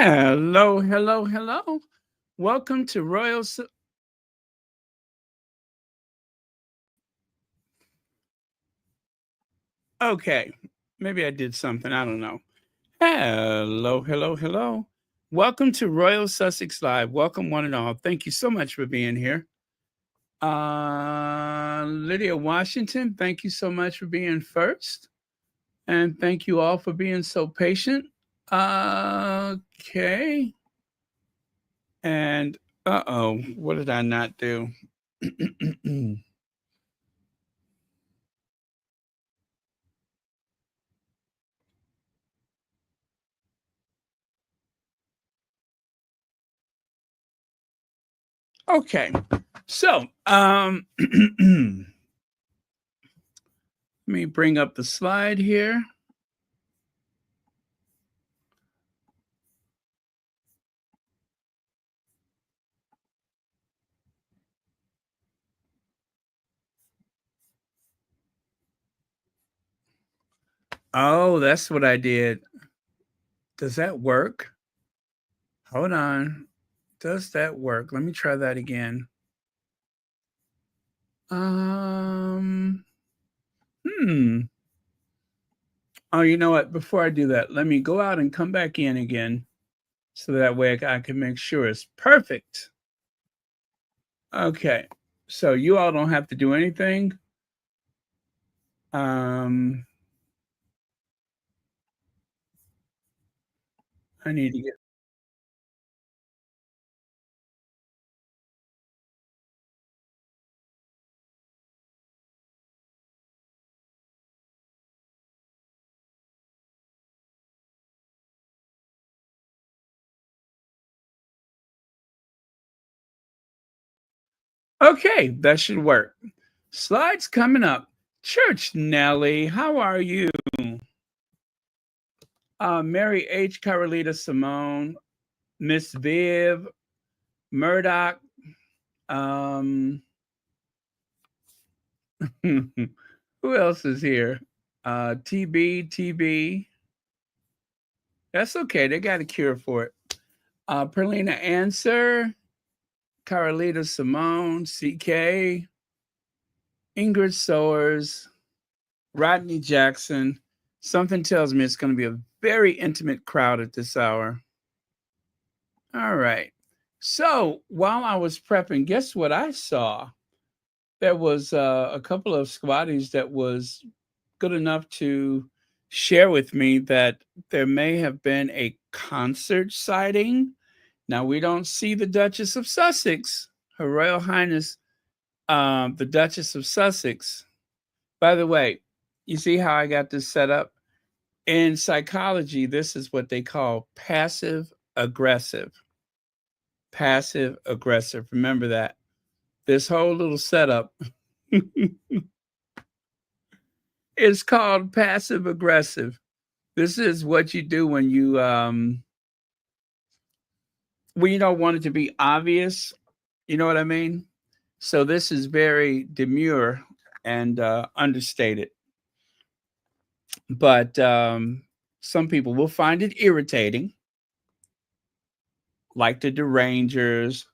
Hello, hello, hello. Welcome to Okay, maybe I did something. I don't know. Hello, hello, hello. Welcome to Royal Sussex Live. Welcome, one and all. Thank you so much for being here. Lydia Washington, thank you so much for being first. And thank you all for being so patient. Okay. And what did I not do? Okay. So, let me bring up the slide here. Oh, that's what I did. Does that work? Hold on. Does that work? Let me try that again. Um, hmm. Oh, you know what? Before I do that, let me go out and come back in again so that way I can make sure it's perfect. Okay. So you all don't have to do anything. Um, I need to get Okay, that should work. Slides coming up. Church Nelly, how are you? Mary H. Carolita Simone, Miss Viv, Murdoch. Um, who else is here? TB. That's okay. They got a cure for it. Perlina Answer, Carolita Simone, CK, Ingrid Sowers, Rodney Jackson. Something tells me it's going to be a very intimate crowd at this hour. All right. So while I was prepping, guess what I saw? There was a couple of squatties that was good enough to share with me that there may have been a concert sighting. Now we don't see the Duchess of Sussex, Her Royal Highness, the Duchess of Sussex. By the way, you see how I got this set up? In psychology, this is what they call passive aggressive. Passive aggressive. Remember that. This whole little setup is called passive aggressive. This is what you do when you don't want it to be obvious. You know what I mean? So this is very demure and understated. But some people will find it irritating, like the Derangers,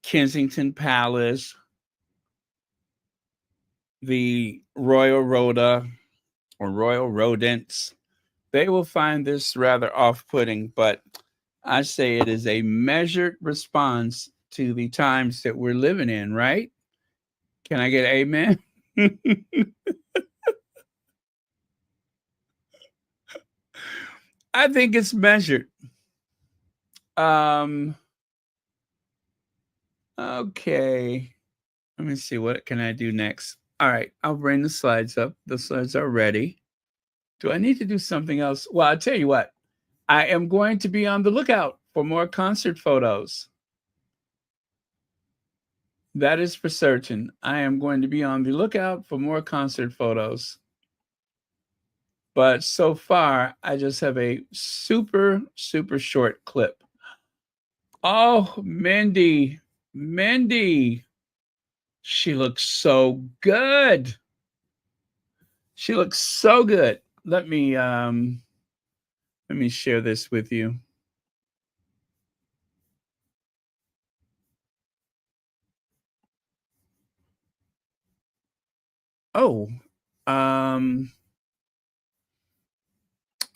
Kensington Palace, the Royal Rhoda or Royal Rodents. They will find this rather off putting, but I say it is a measured response to the times that we're living in, right? Can I get amen? I think it's measured. Um, okay. Let me see, what can I do next? All right, I'll bring the slides up. The slides are ready. Do I need to do something else? Well, I'll tell you what. I am going to be on the lookout for more concert photos. That is for certain. I am going to be on the lookout for more concert photos. But so far, I just have a super, super short clip. Oh, Mindy, she looks so good. She looks so good. Let me Let me share this with you. Oh, um,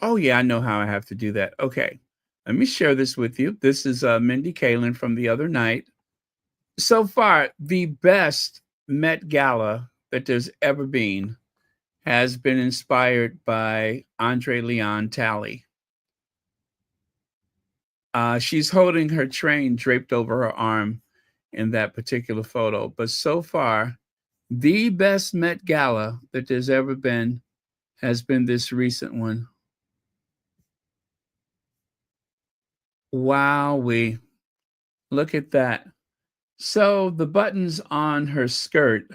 oh yeah, I know how I have to do that. Okay, let me share this with you. This is Mindy Kaling from the other night. So far, the best Met Gala that there's ever been has been inspired by Leon Talley. She's holding her train draped over her arm in that particular photo. But so far, the best Met Gala that there's ever been has been this recent one. Wowee. Look at that. So the buttons on her skirt,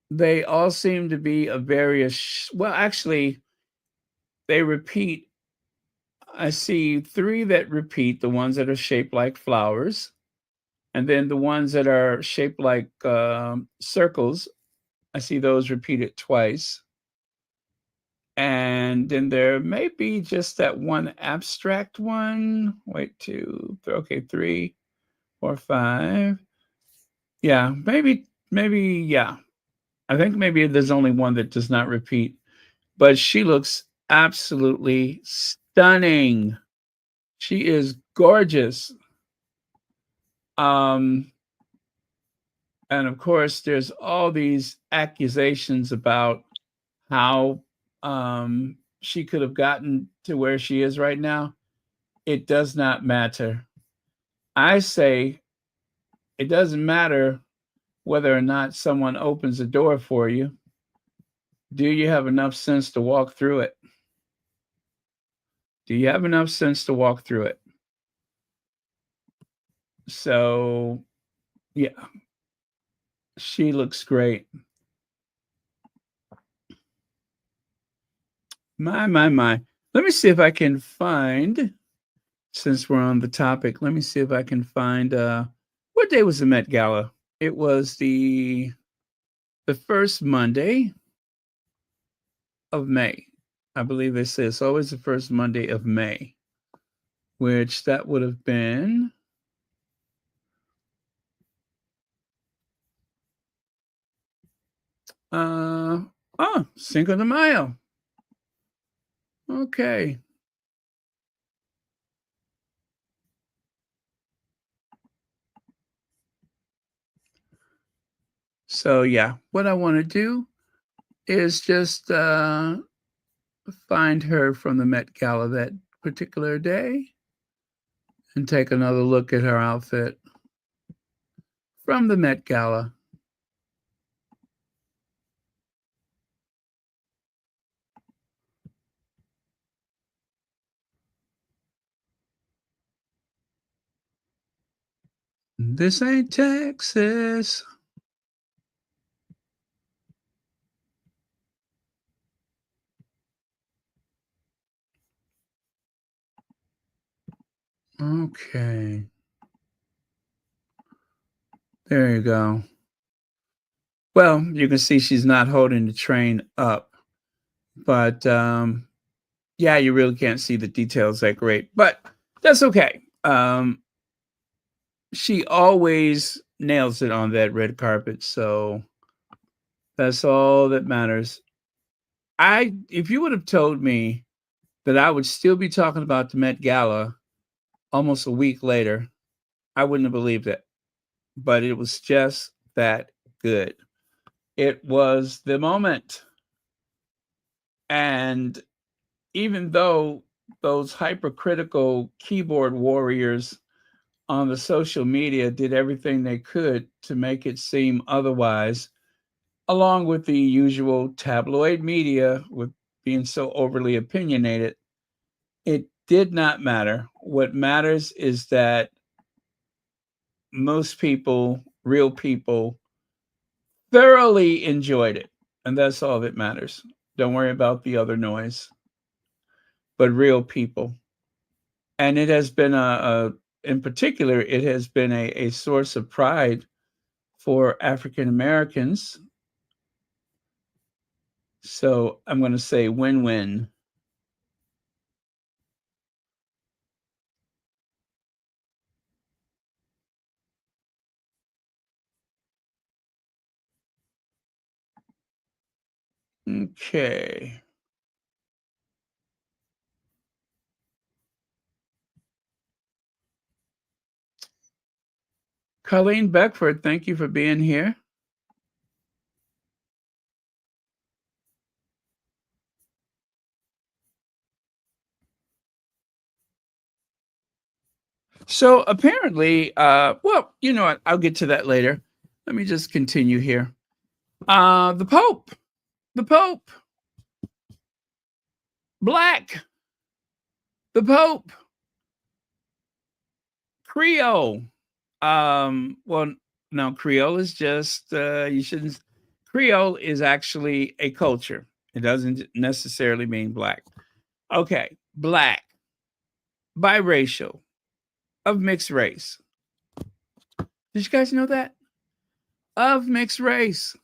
they all seem to be of various, well, actually, they repeat. I see three that repeat, the ones that are shaped like flowers, and then the ones that are shaped like circles. I see those repeated twice. And then there may be just that one abstract one. Wait, okay, 3, 4, 5. Yeah, yeah. I think maybe there's only one that does not repeat, but she looks absolutely stunning. She is gorgeous. Um, and of course, there's all these accusations about how she could have gotten to where she is right now. It does not matter. I say it doesn't matter whether or not someone opens a door for you. Do you have enough sense to walk through it? Do you have enough sense to walk through it? So, yeah, she looks great. My. Let me see if I can find, since we're on the topic, let me see if I can find what day was the Met Gala? It was the first Monday of May. I believe they say it's always the first Monday of May, which that would have been uh Cinco de Mayo. Okay. So yeah, what I want to do is just find her from the Met Gala that particular day and take another look at her outfit from the Met Gala. This ain't Texas. Okay. There you go. Well, you can see she's not holding the train up, but yeah, you really can't see the details that great, but that's okay. She always nails it on that red carpet, so that's all that matters. If you would have told me that I would still be talking about the Met Gala almost a week later, I wouldn't have believed it. But it was just that good. It was the moment. And even though those hypercritical keyboard warriors on the social media did everything they could to make it seem otherwise, along with the usual tabloid media with being so overly opinionated, it did not matter. What matters is that most people, real people, thoroughly enjoyed it. And that's all that matters. Don't worry about the other noise, but real people. And it has been in particular, it has been a source of pride for African Americans. So I'm going to say win win. Okay. Colleen Beckford, thank you for being here. So apparently, well, you know what? I'll get to that later. Let me just continue here. The Pope, the Pope, Black, the Pope, Creole. Well, no, Creole is just you shouldn't. Creole is actually a culture. It doesn't necessarily mean black. Okay, black, biracial, of mixed race. Did you guys know that? Of mixed race.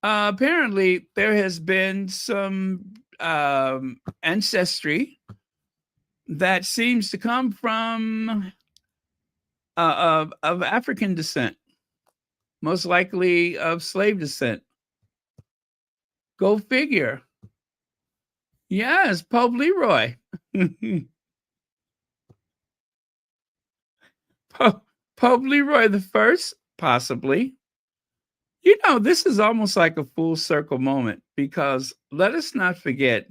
Apparently, there has been some ancestry that seems to come from of African descent, most likely of slave descent. Go figure. Yes, Pope Leroy. Pope Leroy the first, possibly. You know, this is almost like a full circle moment because let us not forget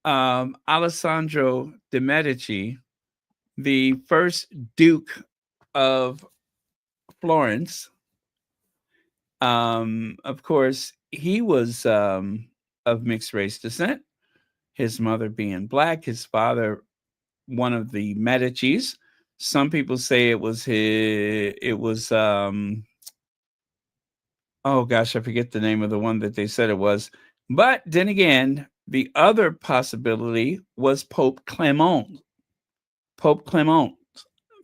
Alessandro de' Medici, the first Duke of Florence. Of course, he was of mixed race descent, his mother being black, his father, one of the Medicis. Some people say it was oh gosh, I forget the name of the one that they said it was. But then again, the other possibility was Pope Clement. Pope Clement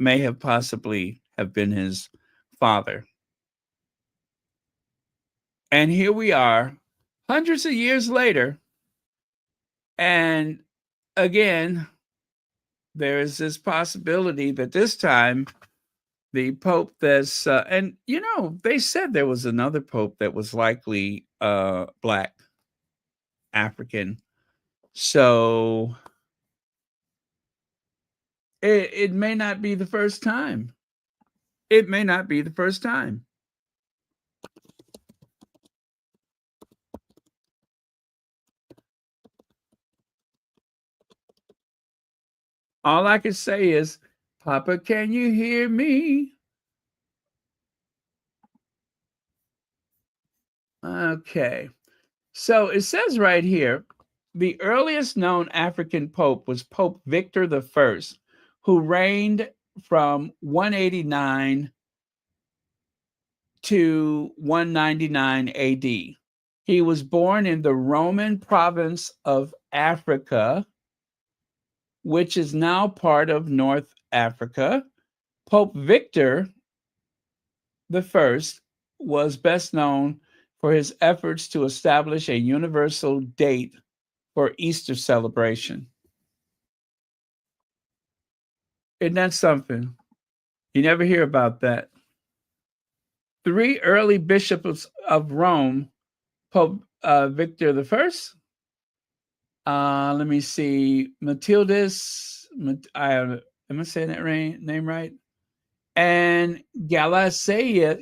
may have possibly have been his father. And here we are, hundreds of years later, and again, there is this possibility that this time the Pope that's and you know, they said there was another Pope that was likely black, African. So it may not be the first time. It may not be the first time. All I can say is, Papa, can you hear me? Okay. So it says right here, the earliest known African pope was Pope Victor I, who reigned from 189 to 199 AD. He was born in the Roman province of Africa, which is now part of North Africa. Pope Victor I was best known for his efforts to establish a universal date for Easter celebration. Isn't that something? You never hear about that. Three early bishops of Rome, Pope Victor I, let me see, Matildus, am I saying that name right? And Galasius,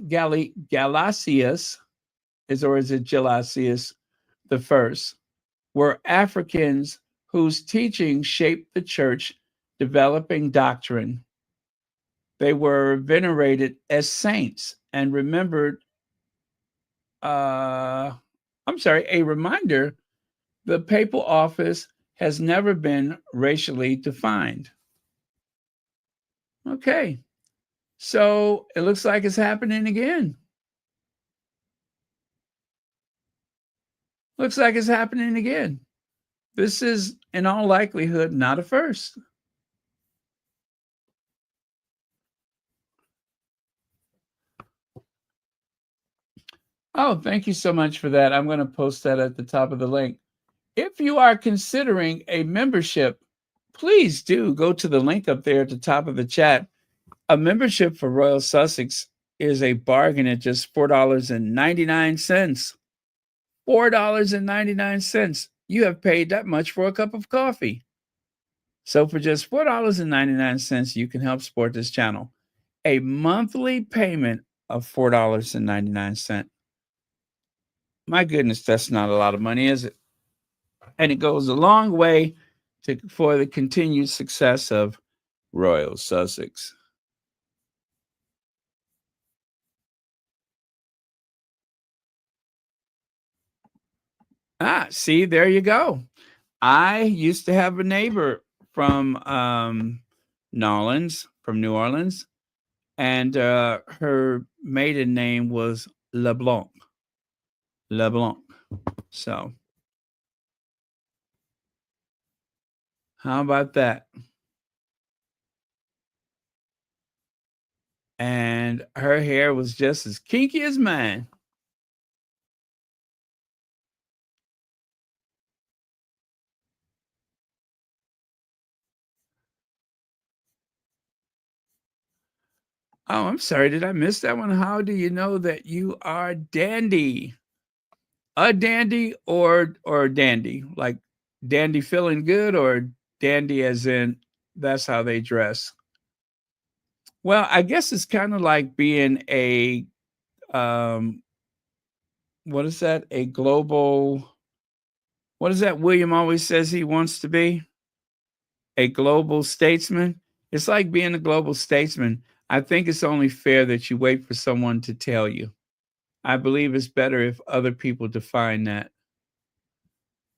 or is it Gelasius the first, were Africans whose teaching shaped the church, developing doctrine. They were venerated as saints and remembered, a reminder the papal office has never been racially defined. Okay, so it looks like it's happening again. Looks like it's happening again. This is, in all likelihood, not a first. Oh, thank you so much for that. I'm going to post that at the top of the link. If you are considering a membership, please do go to the link up there at the top of the chat. A membership for Royal Sussex is a bargain at just $4.99. $4.99. You have paid that much for a cup of coffee. So for just $4.99, you can help support this channel. A monthly payment of $4.99. My goodness, that's not a lot of money, is it? And it goes a long way for the continued success of Royal Sussex. See, there you go. I used to have a neighbor from from New Orleans, and her maiden name was LeBlanc. LeBlanc. So, how about that? And her hair was just as kinky as mine. Oh, I'm sorry. Did I miss that one? How do you know that you are dandy? A dandy or dandy? Like dandy feeling good or dandy as in that's how they dress? Well, I guess it's kind of like being a um what is that? A global what is that William always says he wants to be? A global statesman. It's like being a global statesman. I think it's only fair that you wait for someone to tell you. I believe it's better if other people define that.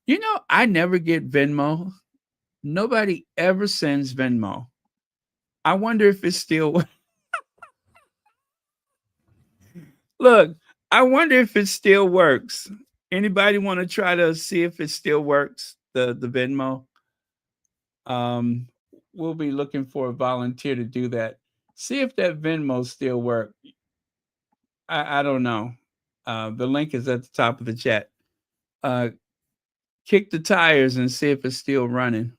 You know, I never get Venmo. Nobody ever sends Venmo. I wonder if it still look, I wonder if it still works. Anybody want to try to see if it still works, the Venmo? Um, we'll be looking for a volunteer to do that. See if that Venmo still work. I don't know. The link is at the top of the chat. Uh, kick the tires and see if it's still running.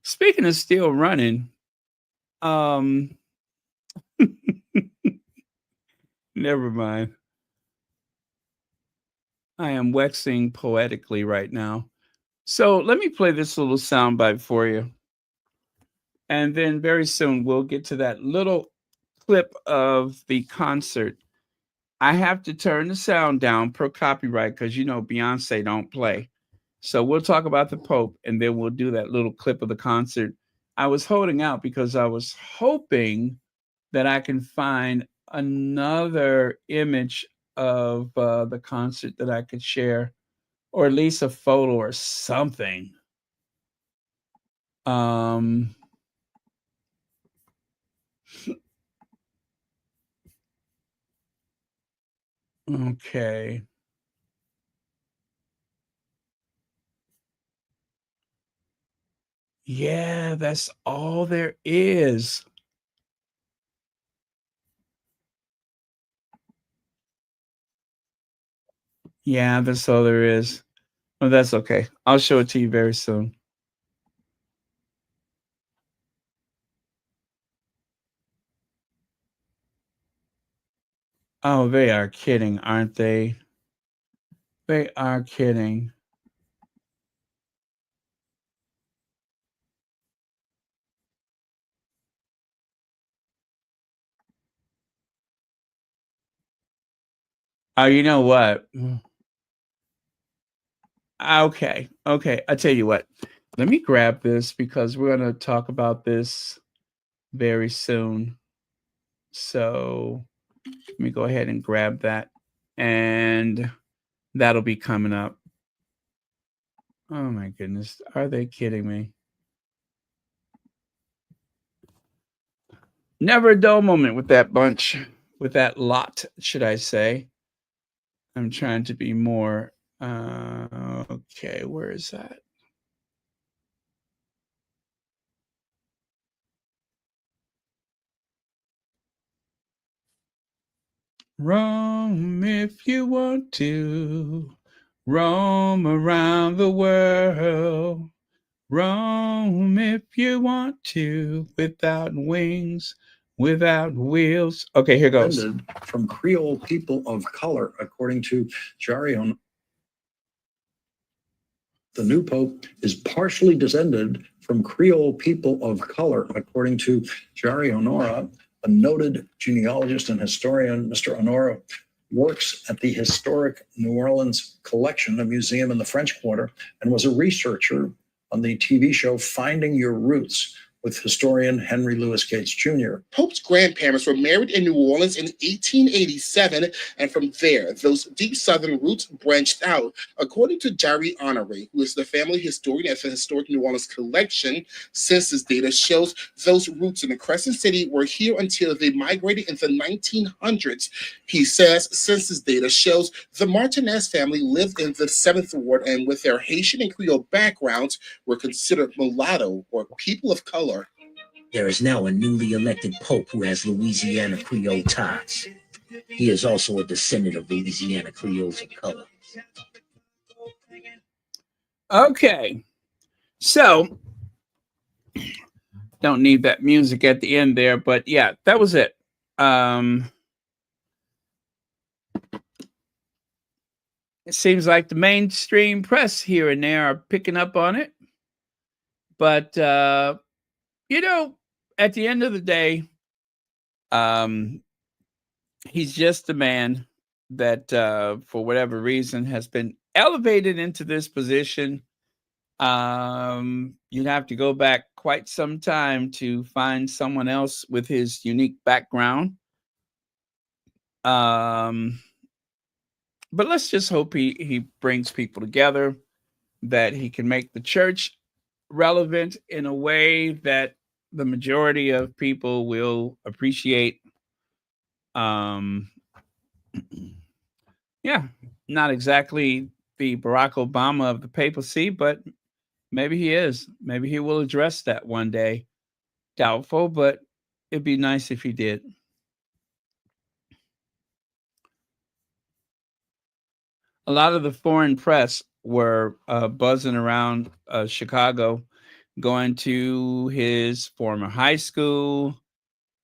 Speaking of still running, um, never mind. I am waxing poetically right now. So let me play this little soundbite for you. And then very soon we'll get to that little clip of the concert. I have to turn the sound down per copyright because you know Beyonce don't play. So we'll talk about the Pope and then we'll do that little clip of the concert. I was holding out because I was hoping that I can find another image of the concert that I could share, or at least a photo or something. Um, okay. Yeah, that's all there is. Yeah, that's all there is. Well, that's okay. I'll show it to you very soon. Oh, they are kidding, aren't they? They are kidding. Oh, you know what? Okay. Okay. I tell you what. Let me grab this because we're going to talk about this very soon. So let me go ahead and grab that. And that'll be coming up. Oh my goodness. Are they kidding me? Never a dull moment with that bunch, with that lot, should I say. I'm trying to be more. Okay, where is that? Roam if you want to. Roam around the world. Roam if you want to without wings, without wheels. Okay, here goes. From Creole people of color, according to Jarion. The new pope is partially descended from Creole people of color, according to Jari Honora, a noted genealogist and historian. Mr. Honora works at the historic New Orleans Collection, a museum in the French Quarter, and was a researcher on the TV show Finding Your Roots with historian Henry Louis Gates Jr. Pope's grandparents were married in New Orleans in 1887, and from there, those deep Southern roots branched out. According to Jari Honore, who is the family historian at the Historic New Orleans Collection, census data shows those roots in the Crescent City were here until they migrated in the 1900s. He says census data shows the Martinez family lived in the 7th Ward, and with their Haitian and Creole backgrounds, were considered mulatto or people of color. There is now a newly elected pope who has Louisiana Creole ties. He is also a descendant of Louisiana Creoles of color. Okay, so don't need that music at the end there, but yeah, that was it. It seems like the mainstream press here and there are picking up on it, but you know, at the end of the day, he's just a man that, for whatever reason, has been elevated into this position. You'd have to go back quite some time to find someone else with his unique background. But let's just hope he brings people together, that he can make the church relevant in a way that the majority of people will appreciate. Yeah, not exactly the Barack Obama of the papacy, but maybe he is. Maybe he will address that one day. Doubtful, but it'd be nice if he did. A lot of the foreign press were buzzing around Chicago, going to his former high school,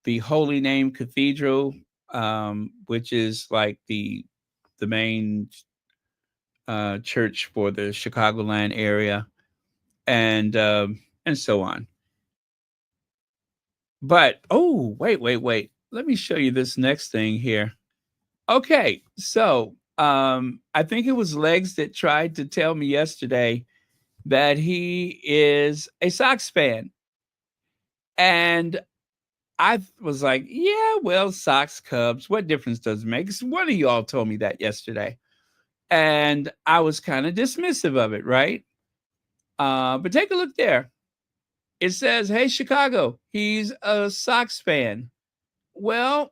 the Holy Name Cathedral, which is like the main church for the Chicagoland area, and so on. But wait. Let me show you this next thing here. Okay, so I think it was Legs that tried to tell me yesterday that he is a Sox fan. And I was like, yeah, well, Sox, Cubs, what difference does it make? One of y'all told me that yesterday. And I was kind of dismissive of it, right? But take a look there. It says, hey, Chicago, he's a Sox fan. Well,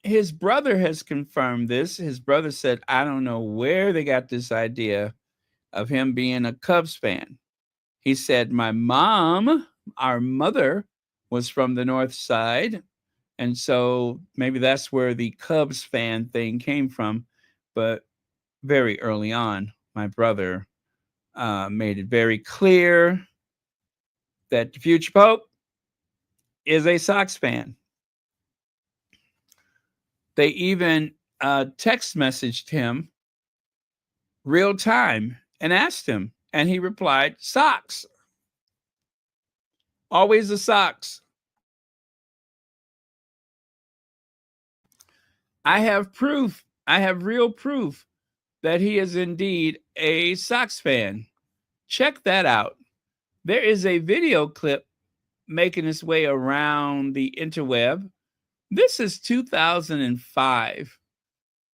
his brother has confirmed this. His brother said, I don't know where they got this idea of him being a Cubs fan. He said, my mom, our mother, was from the North Side. And so maybe that's where the Cubs fan thing came from. But very early on, my brother made it very clear that the future Pope is a Sox fan. They even text messaged him real time and asked him, and he replied, Sox. Always the Sox. I have proof. I have real proof that he is indeed a Sox fan. Check that out. There is a video clip making its way around the interweb. This is 2005.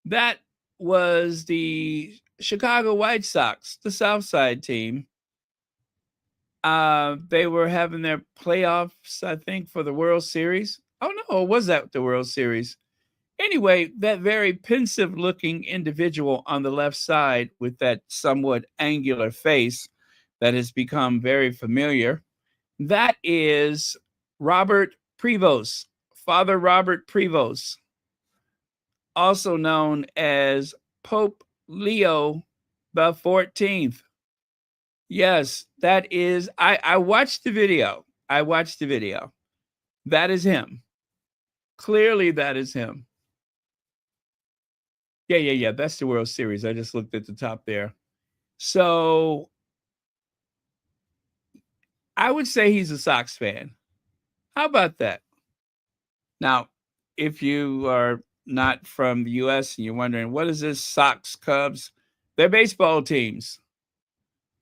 That was the Chicago White Sox, the South Side team. They were having their playoffs, I think, for the World Series. Oh, no, was that the World Series? Anyway, that very pensive looking individual on the left side with that somewhat angular face that has become very familiar, that is Robert Prevost, Father Robert Prevost, also known as Pope Leo the 14th. Yes, that is, I watched the video. That is him. Clearly, that is him. Yeah. That's the World Series. I just looked at the top there. So I would say he's a Sox fan. How about that? Now, if you are not from the US and you're wondering, what is this Sox, Cubs? They're baseball teams.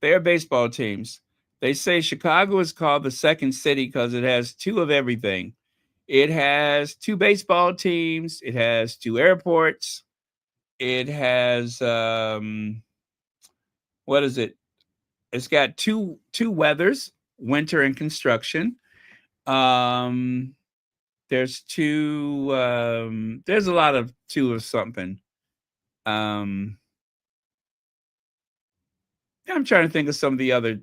They're baseball teams. They say Chicago is called the second city because it has two of everything. It has two baseball teams. It has two airports. It has what is it? It's got two weathers, winter and construction. Um, there's two. There's a lot of two of something. I'm trying to think of some of the other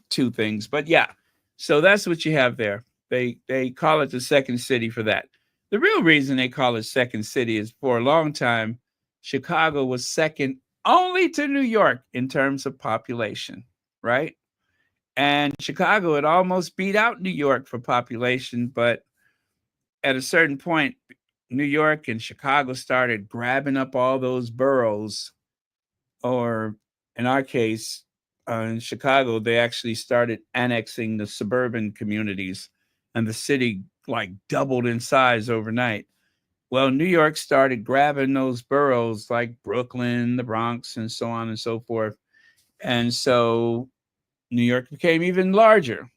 two things, but yeah. So that's what you have there. They call it the second city for that. The real reason they call it second city is for a long time, Chicago was second only to New York in terms of population, right? And Chicago had almost beat out New York for population, but at a certain point, New York and Chicago started grabbing up all those boroughs, or in our case, in Chicago, they actually started annexing the suburban communities, and the city like doubled in size overnight. Well, New York started grabbing those boroughs like Brooklyn, the Bronx, and so on and so forth. And so New York became even larger.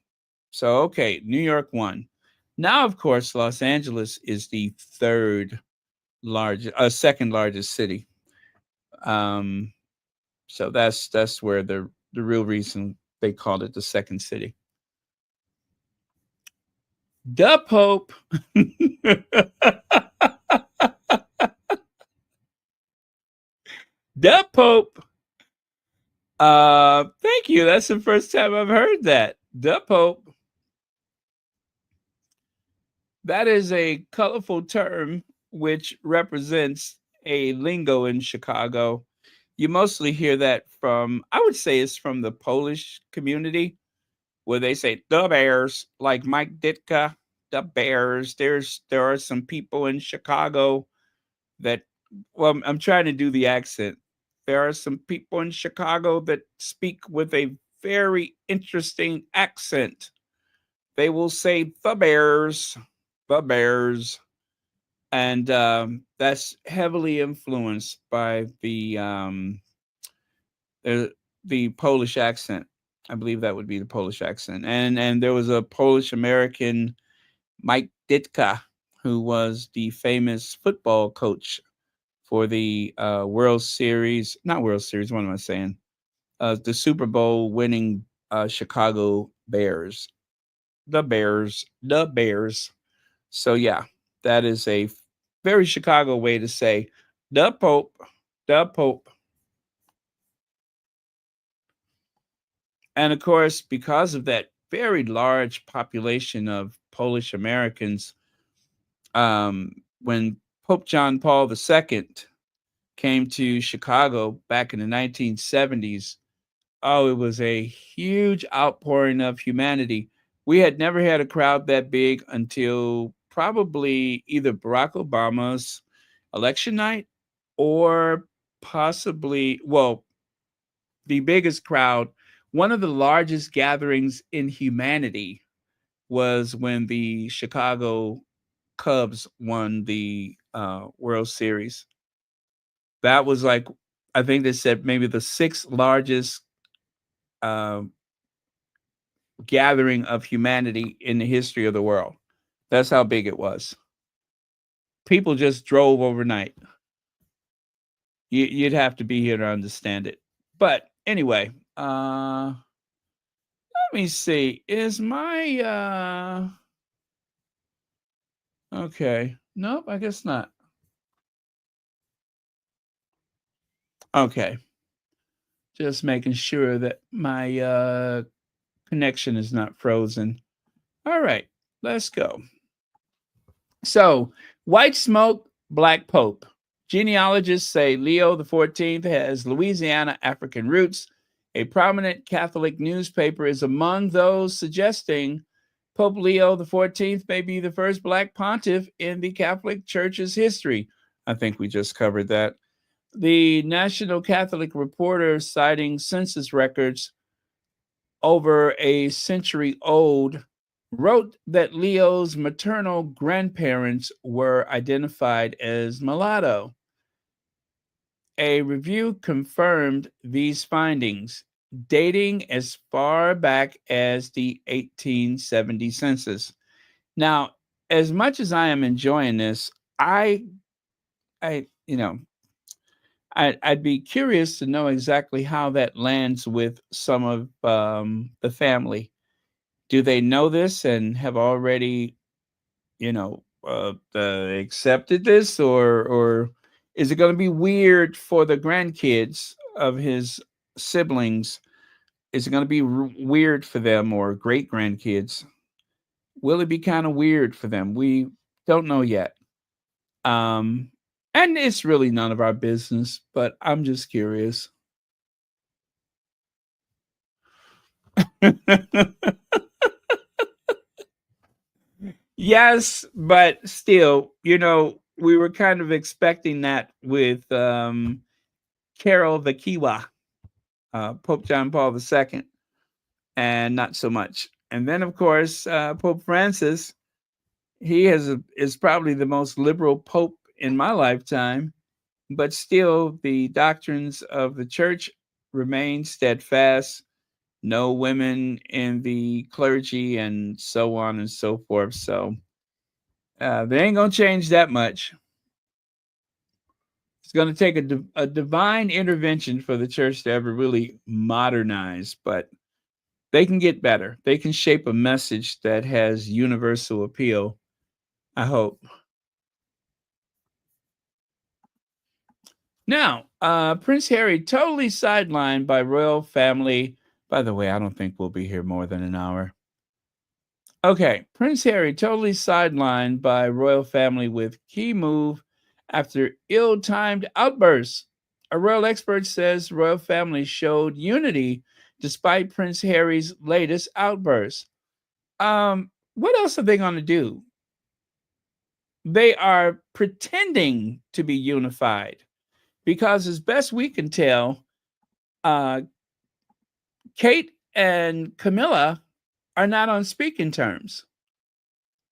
So, okay, New York won. Now, of course, Los Angeles is the second largest city. So that's where the real reason they called it the second city. The Pope. The Pope. Thank you. That's the first time I've heard that. The Pope. That is a colorful term which represents a lingo in Chicago. You mostly hear that from, I would say it's from the Polish community, where they say the Bears, like Mike Ditka, the Bears. There are some people in Chicago that, well, I'm trying to do the accent. There are some people in Chicago that speak with a very interesting accent. They will say the Bears, the Bears. And that's heavily influenced by the Polish accent. I believe that would be the Polish accent. And there was a Polish American, Mike Ditka, who was the famous football coach for the World Series, not World Series, what am I saying? The Super Bowl winning Chicago Bears. The Bears, the Bears. So yeah, that is a very Chicago way to say the Pope, the Pope. And of course, because of that very large population of Polish Americans, when Pope John Paul II came to Chicago back in the 1970s, oh, it was a huge outpouring of humanity. We had never had a crowd that big until probably either Barack Obama's election night or possibly, well, the biggest crowd, one of the largest gatherings in humanity was when the Chicago Cubs won the World Series. That was like, I think they said maybe the sixth largest uh, gathering of humanity in the history of the world. That's how big it was. People just drove overnight. You'd have to be here to understand it. But anyway, let me see. Is my okay? Nope, I guess not. Okay, just making sure that my connection is not frozen. All right, let's go. So, white smoke, black pope. Genealogists say Leo XIV has Louisiana African roots. A prominent Catholic newspaper is among those suggesting Pope Leo the 14th may be the first Black pontiff in the Catholic Church's history. I think we just covered that. The National Catholic Reporter, citing census records over a century old, wrote that Leo's maternal grandparents were identified as mulatto. A review confirmed these findings, dating as far back as the 1870 census. Now, as much as I am enjoying this, I'd be curious to know exactly how that lands with some of the family. Do they know this and have already, accepted this, or is it going to be weird for the grandkids of his siblings? Is it going to be weird for them, or great grandkids? Will it be kind of weird for them? We don't know yet. And it's really none of our business, but I'm just curious. Yes, but still, we were kind of expecting that with Carol the Kiwa, Pope John Paul II, and not so much. And then, of course, Pope Francis, he is probably the most liberal pope in my lifetime, but still the doctrines of the church remain steadfast. No women in the clergy, and so on and so forth. So they ain't gonna change that much. It's gonna take a divine intervention for the church to ever really modernize, but they can get better. They can shape a message that has universal appeal, I hope. Now, Prince Harry totally sidelined by royal family. By the way, I don't think we'll be here more than an hour. Okay, Prince Harry totally sidelined by royal family with key move after ill-timed outbursts. A royal expert says royal family showed unity despite Prince Harry's latest outbursts. What else are they going to do? They are pretending to be unified because, as best we can tell, Kate and Camilla are not on speaking terms.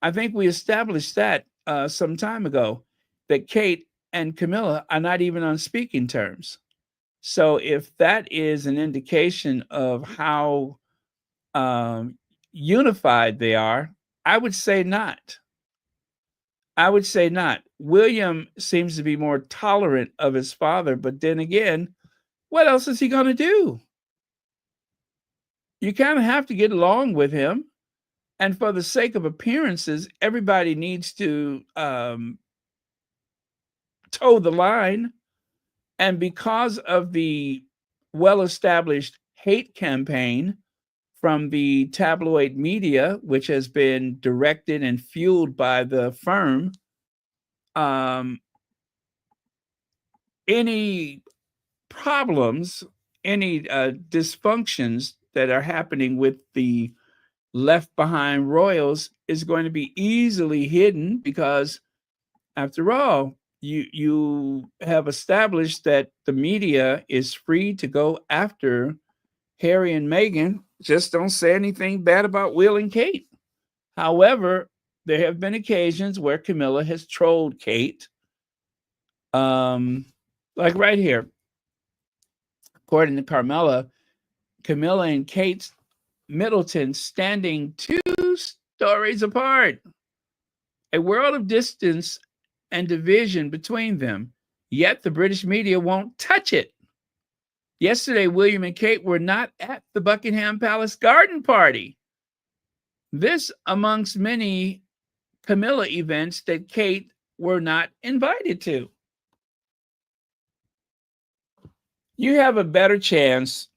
I think we established that some time ago, that Kate and Camilla are not even on speaking terms. So if that is an indication of how unified they are, I would say not. I would say not. William seems to be more tolerant of his father, but then again, what else is he going to do? You kind of have to get along with him. And for the sake of appearances, everybody needs to toe the line. And because of the well-established hate campaign from the tabloid media, which has been directed and fueled by the firm, any problems, any dysfunctions that are happening with the left behind royals is going to be easily hidden, because after all, you have established that the media is free to go after Harry and Meghan. Just don't say anything bad about Will and Kate. However, there have been occasions where Camilla has trolled Kate. Like right here, according to Camilla and Kate Middleton standing 2 stories apart. A world of distance and division between them, yet the British media won't touch it. Yesterday, William and Kate were not at the Buckingham Palace garden party. This amongst many Camilla events that Kate were not invited to. You have a better chance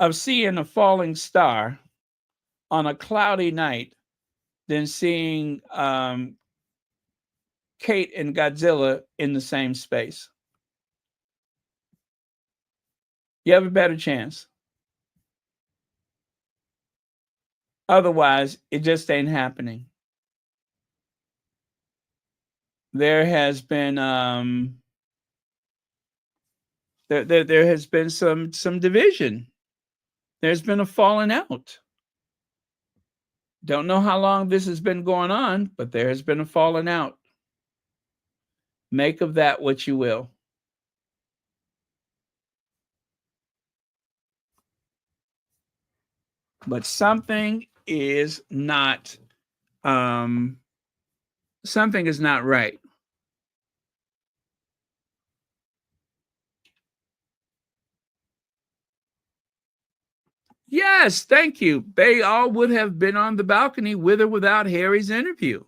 of seeing a falling star on a cloudy night than seeing Kate and Godzilla in the same space. You have a better chance. Otherwise, it just ain't happening. There has been there has been some division. There's been a falling out. Don't know how long this has been going on, but there has been a falling out. Make of that what you will. But something is not right. Yes, thank you. They all would have been on the balcony with or without Harry's interview.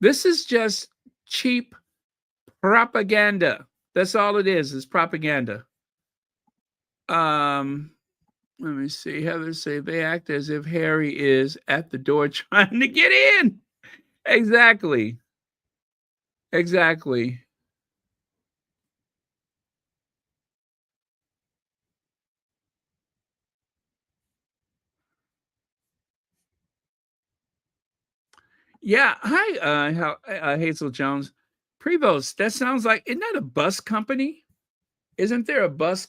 This is just cheap propaganda. That's all it is propaganda. Let me see. Heather say they act as if Harry is at the door trying to get in. Exactly. Exactly. Yeah. Hi, Hazel Jones. Prevost, that sounds like, isn't that a bus company? Isn't there a bus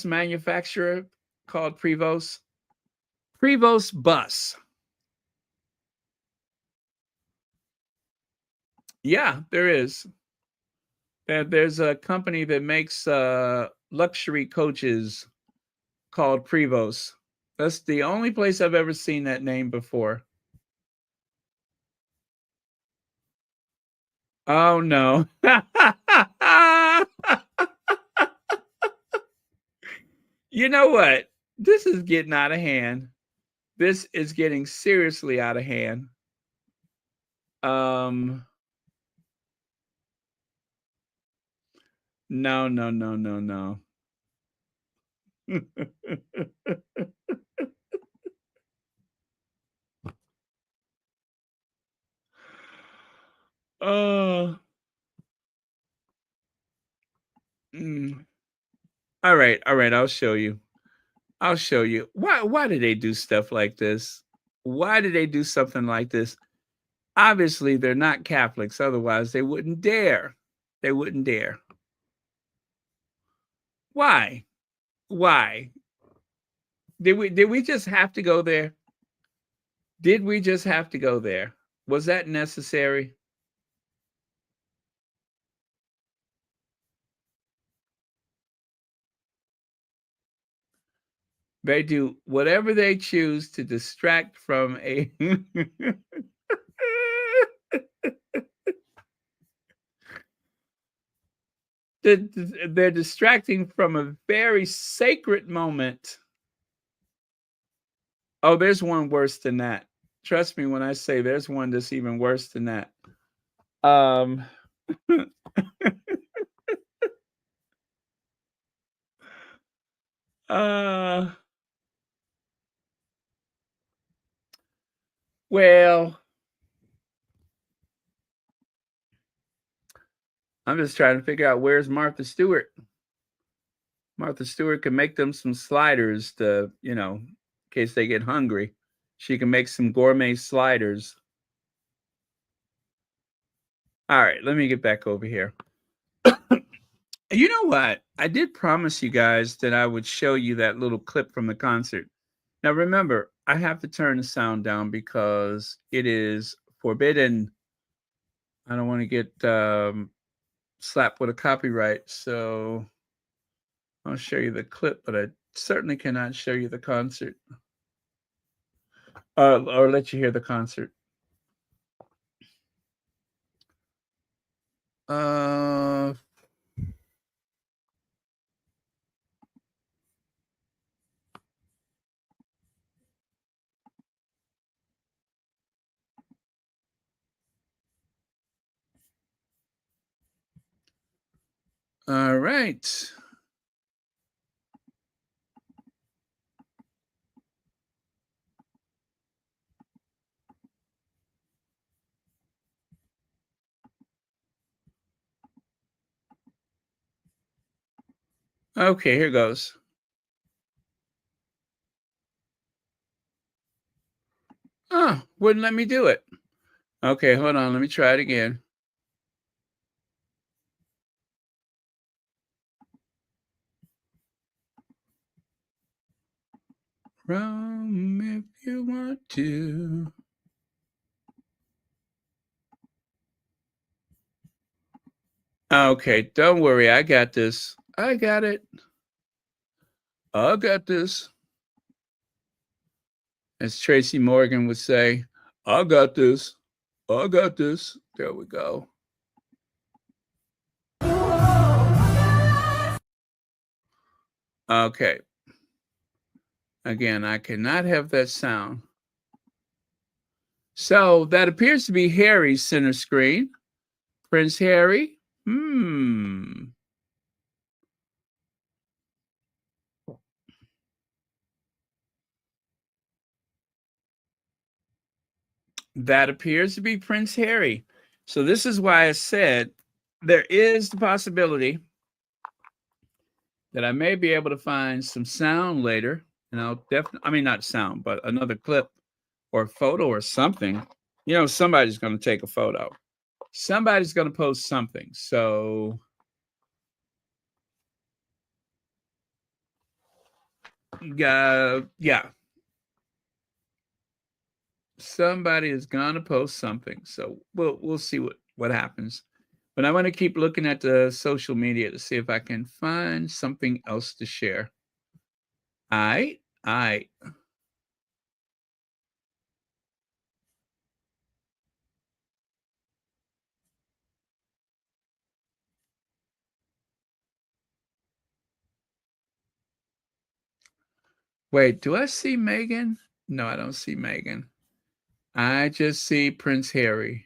manufacturer called Prevost? Prevost Bus. Yeah, there is. There's a company that makes luxury coaches called Prevost. That's the only place I've ever seen that name before. Oh no. You know what? This is getting out of hand. This is getting seriously out of hand. No, no, no, no, no. Oh. All right, all right, I'll show you. I'll show you. Why do they do stuff like this? Why do they do something like this? Obviously, they're not Catholics, otherwise they wouldn't dare. They wouldn't dare. Why? Why? Did we just have to go there? Did we just have to go there? Was that necessary? They do whatever they choose to distract from a they're distracting from a very sacred moment. Oh, there's one worse than that. Trust me when I say there's one that's even worse than that. Um uh well, I'm just trying to figure out where's Martha Stewart. Martha Stewart can make them some sliders to, in case they get hungry. She can make some gourmet sliders. All right, let me get back over here. You know what? I did promise you guys that I would show you that little clip from the concert. Now, remember, I have to turn the sound down because it is forbidden. I don't want to get slapped with a copyright. So I'll show you the clip, but I certainly cannot show you the concert or let you hear the concert. All right. Okay, here goes. Wouldn't let me do it. Okay, hold on. Let me try it again. Rum if you want to. Okay, don't worry. I got this. I got it. I got this. As Tracy Morgan would say, I got this. I got this. There we go. Okay. Again, I cannot have that sound. So that appears to be Harry's center screen. Prince Harry. That appears to be Prince Harry. So this is why I said there is the possibility that I may be able to find some sound later. And I'll definitely, I mean, not sound, but another clip or photo or something. You know, somebody's going to take a photo. Somebody's going to post something. So yeah. Somebody is going to post something. So we'll see what happens. But I want to keep looking at the social media to see if I can find something else to share. All right. Wait, do I see Meghan? No, I don't see Meghan. I just see Prince Harry.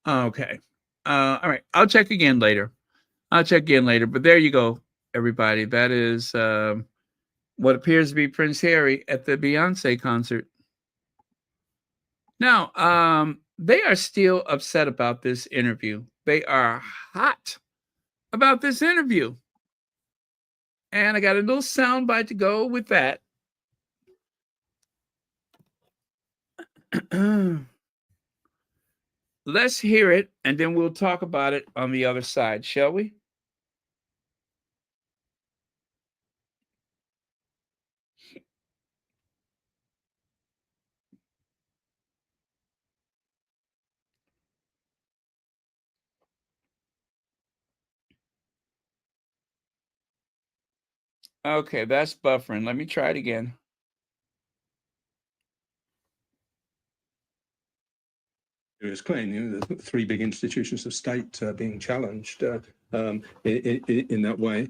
Okay. All right. I'll check again later. But there you go, everybody. That is what appears to be Prince Harry at the Beyonce concert. Now, they are still upset about this interview. They are hot about this interview. And I got a little soundbite to go with that. Let's hear it, and then we'll talk about it on the other side, shall we? Okay, that's buffering. Let me try it again. Serious claim, the three big institutions of state being challenged in that way.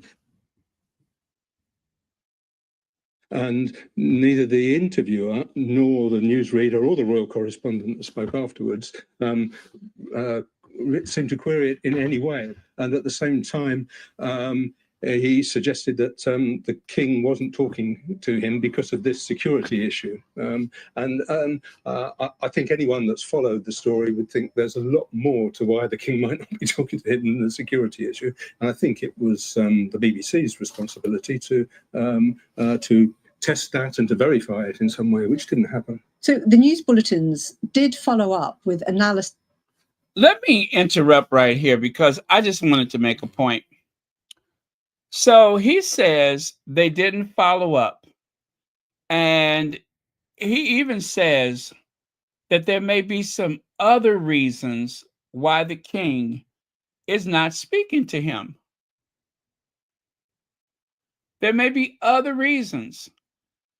And neither the interviewer nor the newsreader or the royal correspondent that spoke afterwards seemed to query it in any way. And at the same time, he suggested that the king wasn't talking to him because of this security issue. I think anyone that's followed the story would think there's a lot more to why the king might not be talking to him than the security issue. And I think it was the BBC's responsibility to test that and to verify it in some way, which didn't happen. So the news bulletins did follow up with analysis. Let me interrupt right here because I just wanted to make a point. So he says they didn't follow up. And he even says that there may be some other reasons why the king is not speaking to him. There may be other reasons.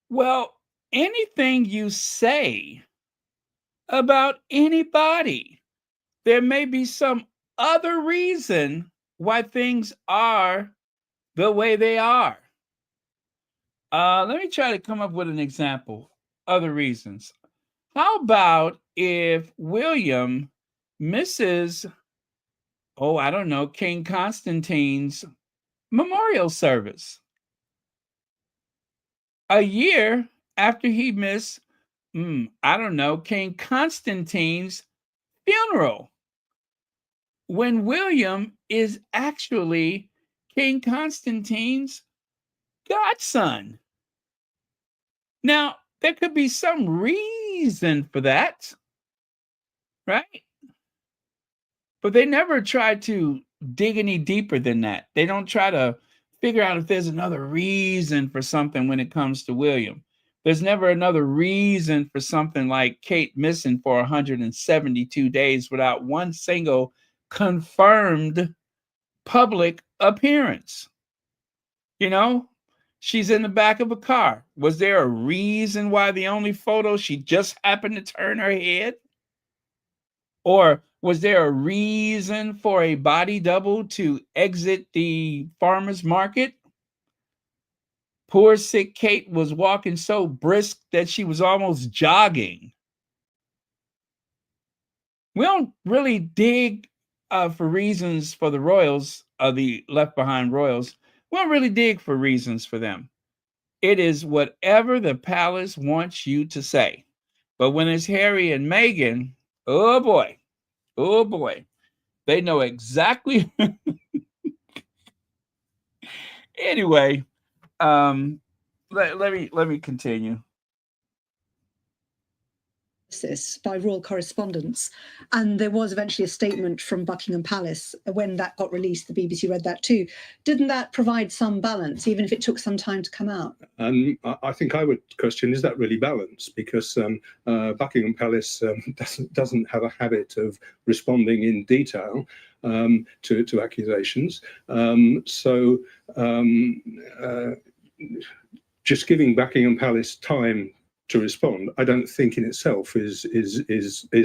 Well, anything you say about anybody, there may be some other reason why things are the way they are. Let me try to come up with an example. Other reasons. How about if William misses, oh, I don't know, King Constantine's memorial service a year after he missed, I don't know, King Constantine's funeral, when William is actually King Constantine's godson. Now, there could be some reason for that, right? But they never try to dig any deeper than that. They don't try to figure out if there's another reason for something when it comes to William. There's never another reason for something like Kate missing for 172 days without one single confirmed public appearance. You know, she's in the back of a car. Was there a reason why the only photo she just happened to turn her head? Or was there a reason for a body double to exit the farmer's market? Poor sick Kate was walking so brisk that she was almost jogging. We don't really dig for reasons for the royals, the left behind royals. We don't really dig for reasons for them. It is whatever the palace wants you to say. But when it's Harry and Meghan, oh boy, they know exactly. Anyway, let me continue. By royal correspondence, and there was eventually a statement from Buckingham Palace when that got released. The BBC read that too. Didn't that provide some balance, even if it took some time to come out? I think I would question, is that really balanced? Because Buckingham Palace doesn't have a habit of responding in detail to accusations. Just giving Buckingham Palace time to respond, I don't think in itself is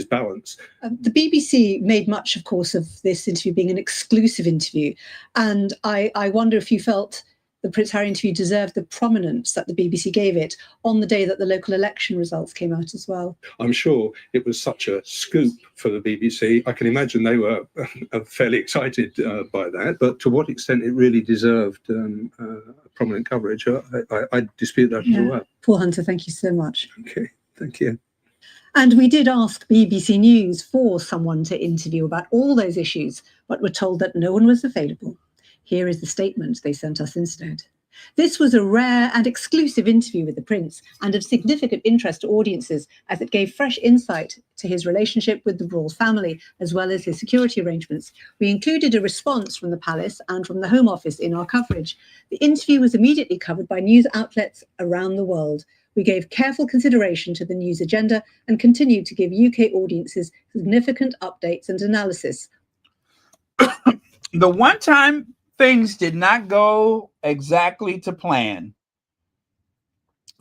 balanced. The BBC made much, of course, of this interview being an exclusive interview, and I wonder if you felt the Prince Harry interview deserved the prominence that the BBC gave it on the day that the local election results came out as well. I'm sure it was such a scoop for the BBC. I can imagine they were fairly excited by that, but to what extent it really deserved prominent coverage, I dispute that as well. Paul Hunter, thank you so much. Okay, thank you. And we did ask BBC News for someone to interview about all those issues, but were told that no one was available. Here is the statement they sent us instead. This was a rare and exclusive interview with the Prince and of significant interest to audiences as it gave fresh insight to his relationship with the royal family as well as his security arrangements. We included a response from the palace and from the Home Office in our coverage. The interview was immediately covered by news outlets around the world. We gave careful consideration to the news agenda and continued to give UK audiences significant updates and analysis. The one time things did not go exactly to plan.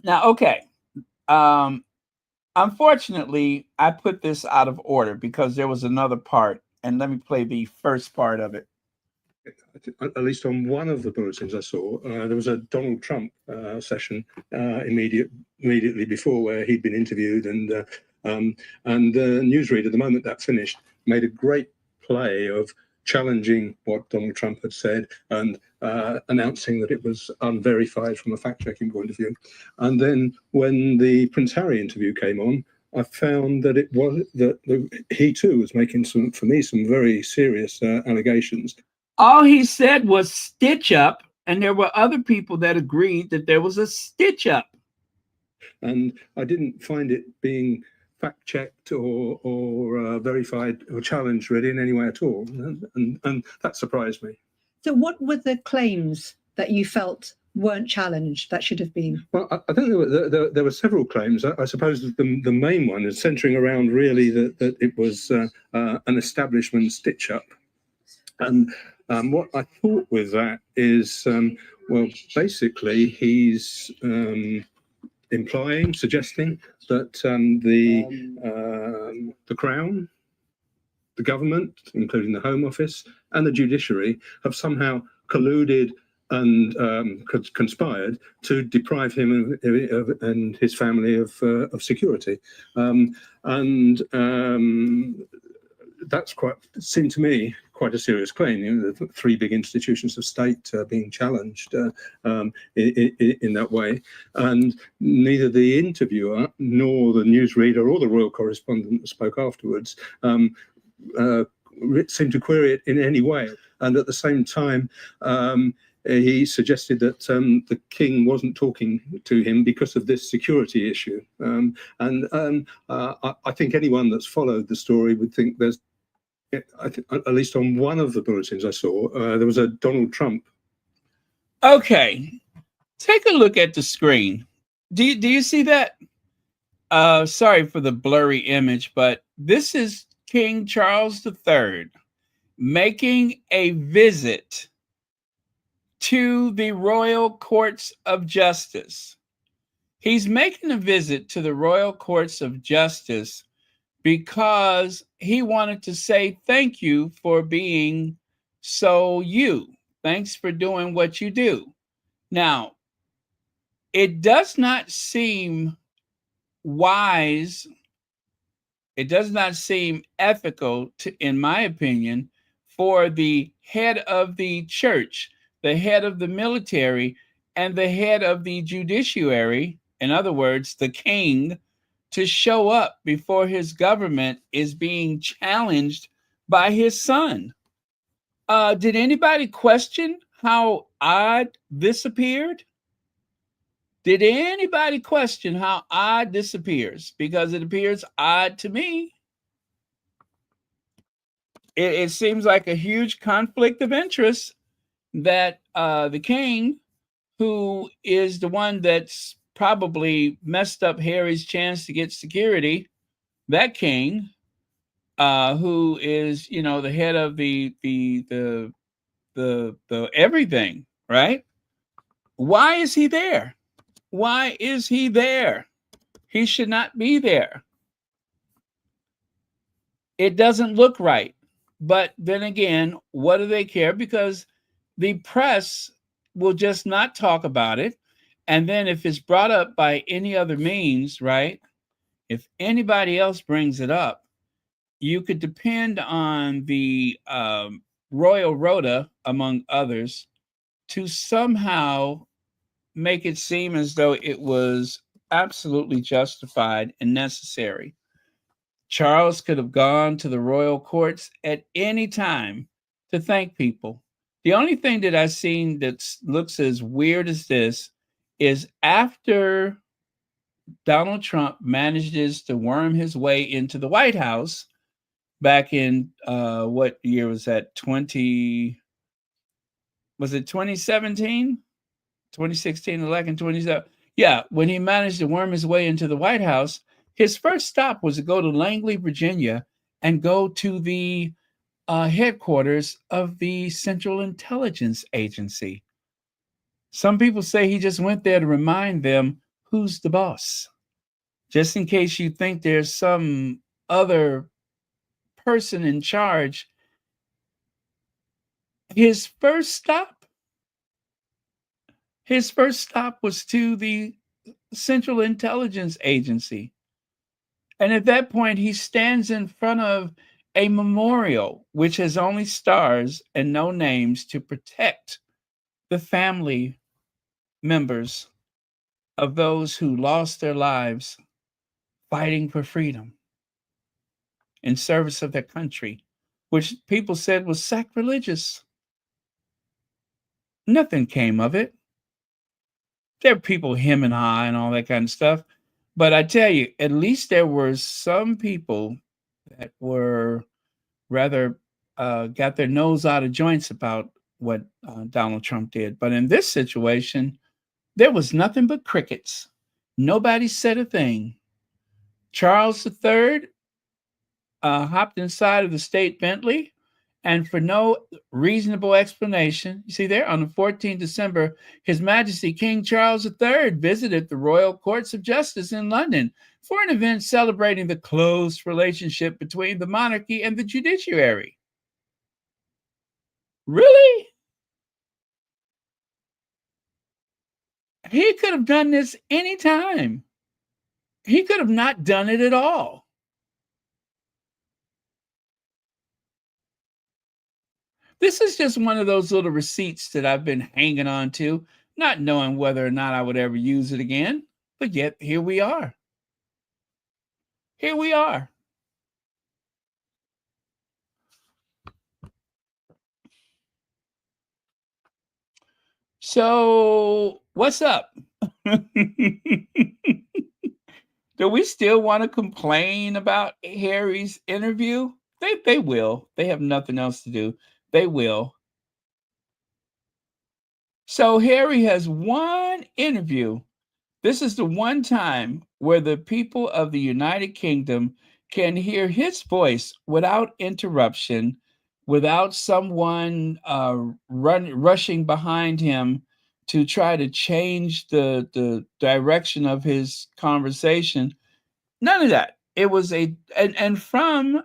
Now, okay. Unfortunately, I put this out of order because there was another part, and let me play the first part of it. At least on one of the bulletins I saw, there was a Donald Trump session immediately before where he'd been interviewed, and the newsreader, the moment that finished, made a great play of challenging what Donald Trump had said and announcing that it was unverified from a fact-checking point of view. And then when the Prince Harry interview came on, I found that it was that he too was making some very serious allegations. All he said was stitch up, and there were other people that agreed that there was a stitch up. And I didn't find it being fact-checked or verified or challenged really in any way at all, and that surprised me. So what were the claims that you felt weren't challenged that should have been? Well, I think there were several claims. I suppose the main one is centering around really that it was an establishment stitch-up. And what I thought with that is, well, basically he's suggesting that the Crown, the government, including the Home Office and the judiciary, have somehow colluded conspired to deprive him and his family of security. That's seemed to me quite a serious claim. You know, the three big institutions of state being challenged in that way, and neither the interviewer nor the newsreader or the royal correspondent that spoke afterwards seemed to query it in any way. And at the same time, he suggested that the king wasn't talking to him because of this security issue. I think anyone that's followed the story would think there's, at least on one of the bulletins I saw, there was a Donald Trump. Okay, take a look at the screen. Do you see that? Sorry for the blurry image, but this is King Charles III making a visit to the Royal Courts of Justice. He's making a visit to the Royal Courts of Justice because he wanted to say thank you for being so you. Thanks for doing what you do. Now, it does not seem wise. It does not seem ethical, in my opinion, for the head of the church, the head of the military, and the head of the judiciary, in other words, the king, to show up before his government is being challenged by his son. Did anybody question how odd this appeared? Did anybody question how odd this appears? Because it appears odd to me. It seems like a huge conflict of interest that the king, who is the one that's probably messed up Harry's chance to get security, that king, who is, you know, the head of the everything, right? Why is he there? Why is he there? He should not be there. It doesn't look right. But then again, what do they care? Because the press will just not talk about it. And then if it's brought up by any other means, right? If anybody else brings it up, you could depend on the Royal Rota, among others, to somehow make it seem as though it was absolutely justified and necessary. Charles could have gone to the royal courts at any time to thank people. The only thing that I've seen that looks as weird as this is after Donald Trump manages to worm his way into the White House back in what year was that? 2017? 2016 election, 27. Yeah, when he managed to worm his way into the White House, his first stop was to go to Langley, Virginia, and go to the headquarters of the Central Intelligence Agency. Some people say he just went there to remind them who's the boss, just in case you think there's some other person in charge. His first stop was to the Central Intelligence Agency. And at that point, he stands in front of a memorial, which has only stars and no names, to protect the family members of those who lost their lives fighting for freedom in service of their country, which people said was sacrilegious. Nothing came of it. There are people him and I and all that kind of stuff. But I tell you, at least there were some people that were rather got their nose out of joints about what Donald Trump did. But in this situation, there was nothing but crickets. Nobody said a thing. Charles III hopped inside of the state Bentley, and for no reasonable explanation, you see there, on the 14th December, His Majesty King Charles III visited the Royal Courts of Justice in London for an event celebrating the close relationship between the monarchy and the judiciary. Really? He could have done this anytime. He could have not done it at all. This is just one of those little receipts that I've been hanging on to, not knowing whether or not I would ever use it again. But yet, here we are. Here we are. So, what's up? Do we still want to complain about Harry's interview? They will. They have nothing else to do. They will. So Harry has one interview. This is the one time where the people of the United Kingdom can hear his voice without interruption, without someone rushing behind him to try to change the direction of his conversation. None of that. It was and from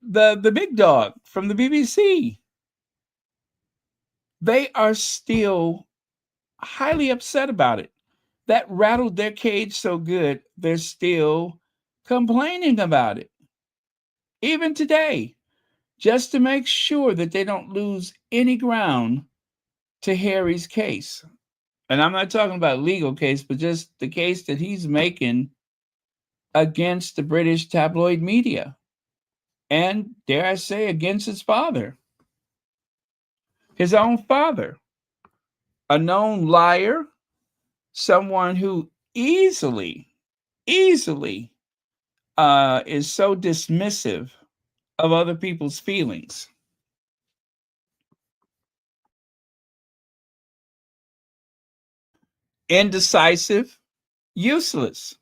the big dog from the BBC. They are still highly upset about it. That rattled their cage so good, they're still complaining about it. Even today, just to make sure that they don't lose any ground to Harry's case. And I'm not talking about legal case, but just the case that he's making against the British tabloid media. And dare I say, against his father. His own father. A known liar. Someone who easily is so dismissive of other people's feelings. Indecisive, useless.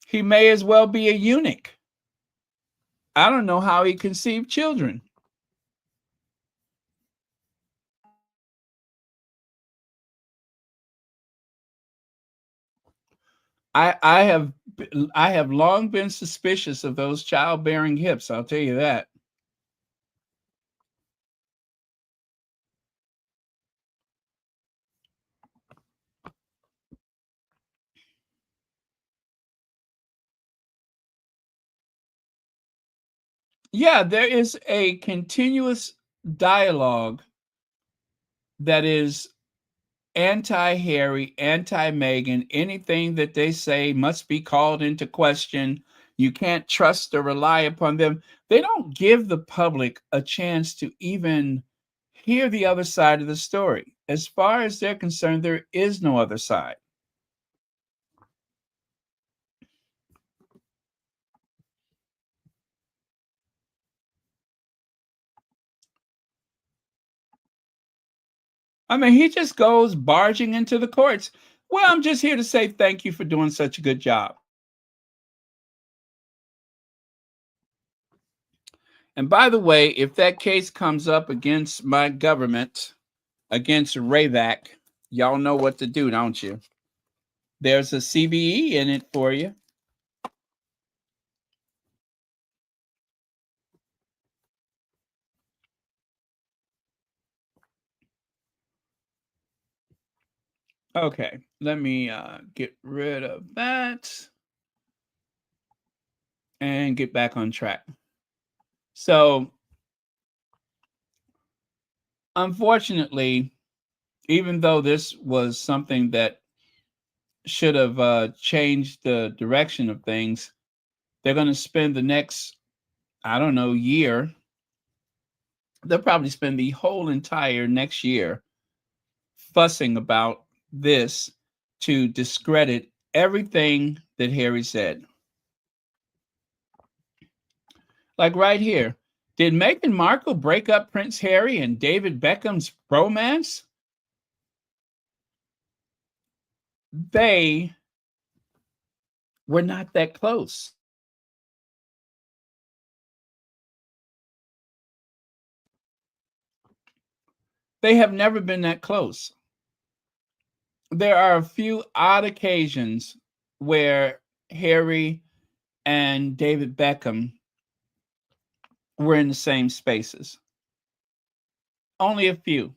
He may as well be a eunuch. I don't know how he conceived children. I have long been suspicious of those childbearing hips, I'll tell you that. Yeah, there is a continuous dialogue that is anti-Harry, anti-Meghan. Anything that they say must be called into question. You can't trust or rely upon them. They don't give the public a chance to even hear the other side of the story. As far as they're concerned, there is no other side. I mean, he just goes barging into the courts. Well, I'm just here to say thank you for doing such a good job. And by the way, if that case comes up against my government, against Rayvac, y'all know what to do, don't you? There's a CBE in it for you. Okay, let me get rid of that and get back on track. So, unfortunately, even though this was something that should have changed the direction of things, they're going to spend the next, I don't know, year. They'll probably spend the whole entire next year fussing about this to discredit everything that Harry said. Like right here, did Meghan Markle break up Prince Harry and David Beckham's romance? They were not that close. They have never been that close. There are a few odd occasions where Harry and David Beckham were in the same spaces. Only a few.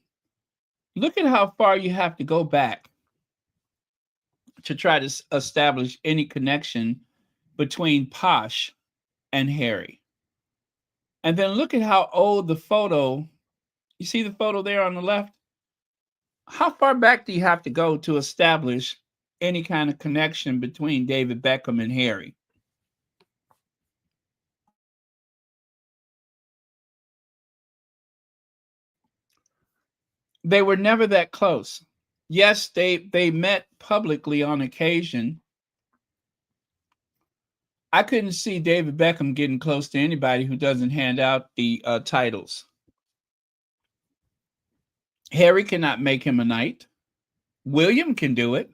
Look at how far you have to go back to try to establish any connection between Posh and Harry. And then look at how old the photo, you see the photo there on the left? How far back do you have to go to establish any kind of connection between David Beckham and Harry? They were never that close. Yes, they met publicly on occasion. I couldn't see David Beckham getting close to anybody who doesn't hand out the titles. Harry cannot make him a knight. William can do it.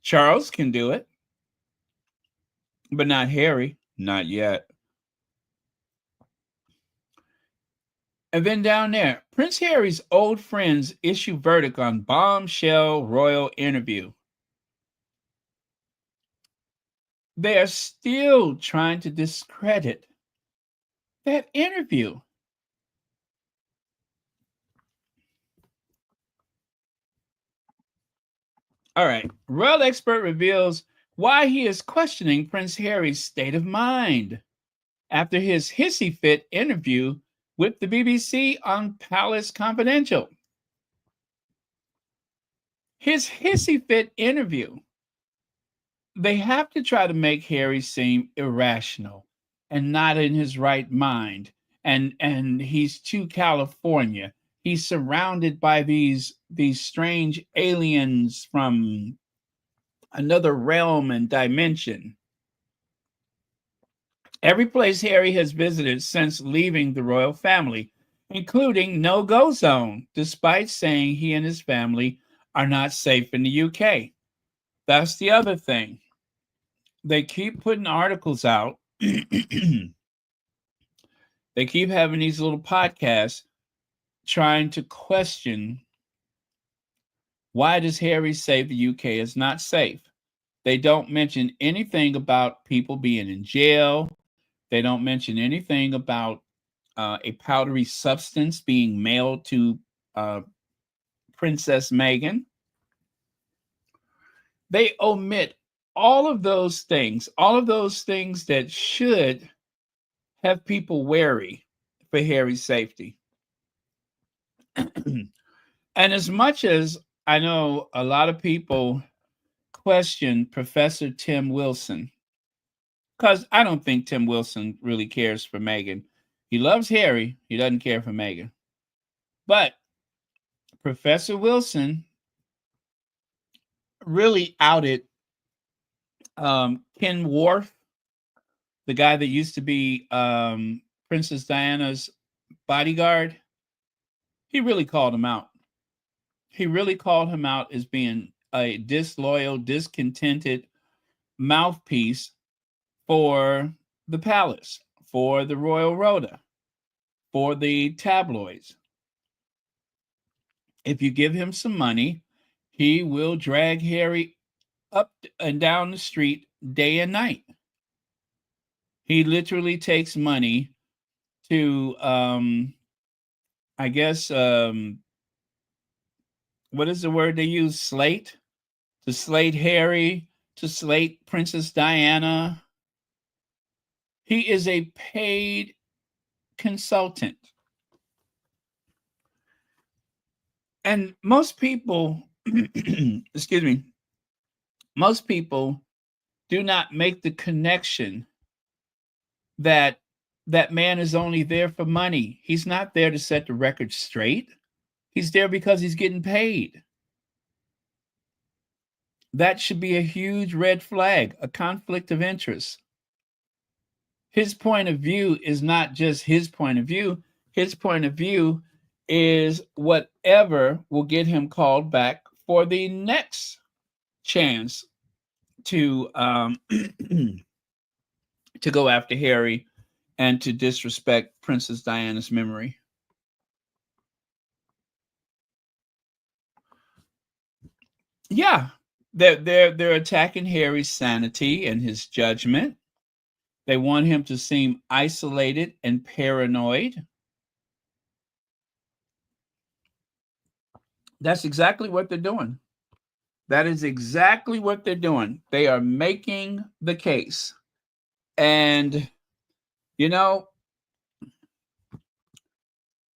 Charles can do it. But not Harry. Not yet. And then down there, Prince Harry's old friends issue verdict on bombshell royal interview. They are still trying to discredit that interview. All right. Royal expert reveals why he is questioning Prince Harry's state of mind after his hissy fit interview with the BBC on Palace Confidential. His hissy fit interview. They have to try to make Harry seem irrational and not in his right mind. And he's too California. He's surrounded by these strange aliens from another realm and dimension. Every place Harry has visited since leaving the royal family, including no-go zone, despite saying he and his family are not safe in the UK. That's the other thing. They keep putting articles out. They keep having these little podcasts trying to question, why does Harry say the UK is not safe? They don't mention anything about people being in jail. They don't mention anything about a powdery substance being mailed to Princess Meghan. They omit all of those things that should have people wary for Harry's safety. And as much as I know a lot of people question Professor Tim Wilson, because I don't think Tim Wilson really cares for Meghan. He loves Harry. He doesn't care for Meghan. But Professor Wilson really outed Ken Wharf, the guy that used to be Princess Diana's bodyguard. He really called him out. He really called him out as being a disloyal, discontented mouthpiece for the palace, for the Royal Rota, for the tabloids. If you give him some money, he will drag Harry up and down the street day and night. He literally takes money to, I guess, what is the word they use? Slate? To slate Harry, to slate Princess Diana. He is a paid consultant. And most people, excuse me, most people do not make the connection that that man is only there for money. He's not there to set the record straight. He's there because he's getting paid. That should be a huge red flag, a conflict of interest. His point of view is not just his point of view. His point of view is whatever will get him called back for the next chance to to go after Harry and to disrespect Princess Diana's memory. Yeah, they're attacking Harry's sanity and his judgment. They want him to seem isolated and paranoid. That's exactly what they're doing. That is exactly what they're doing. They are making the case. And, you know,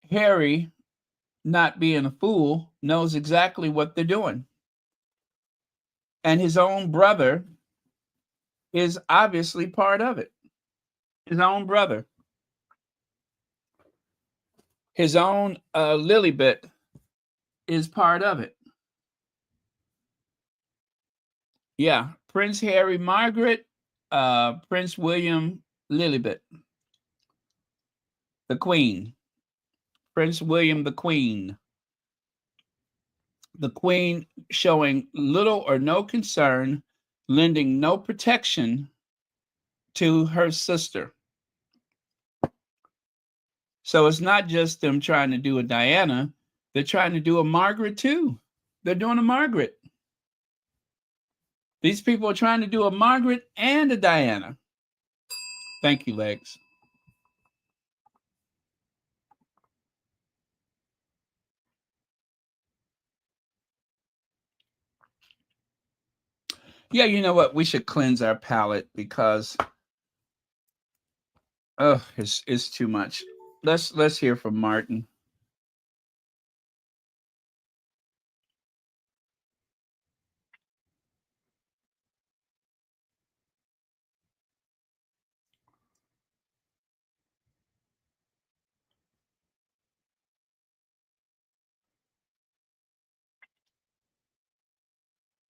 Harry, not being a fool, knows exactly what they're doing. And his own brother is obviously part of it. His own brother. His own Lilibet is part of it. Yeah, Prince Harry, Margaret, Prince William, Lilibet, the Queen. Prince William, the Queen. The Queen showing little or no concern, lending no protection to her sister. So it's not just them trying to do a Diana, they're trying to do a Margaret too. They're doing a Margaret. These people are trying to do a Margaret and a Diana. Thank you, Legs. Yeah, you know what? We should cleanse our palate because it's too much. Let's hear from Martin.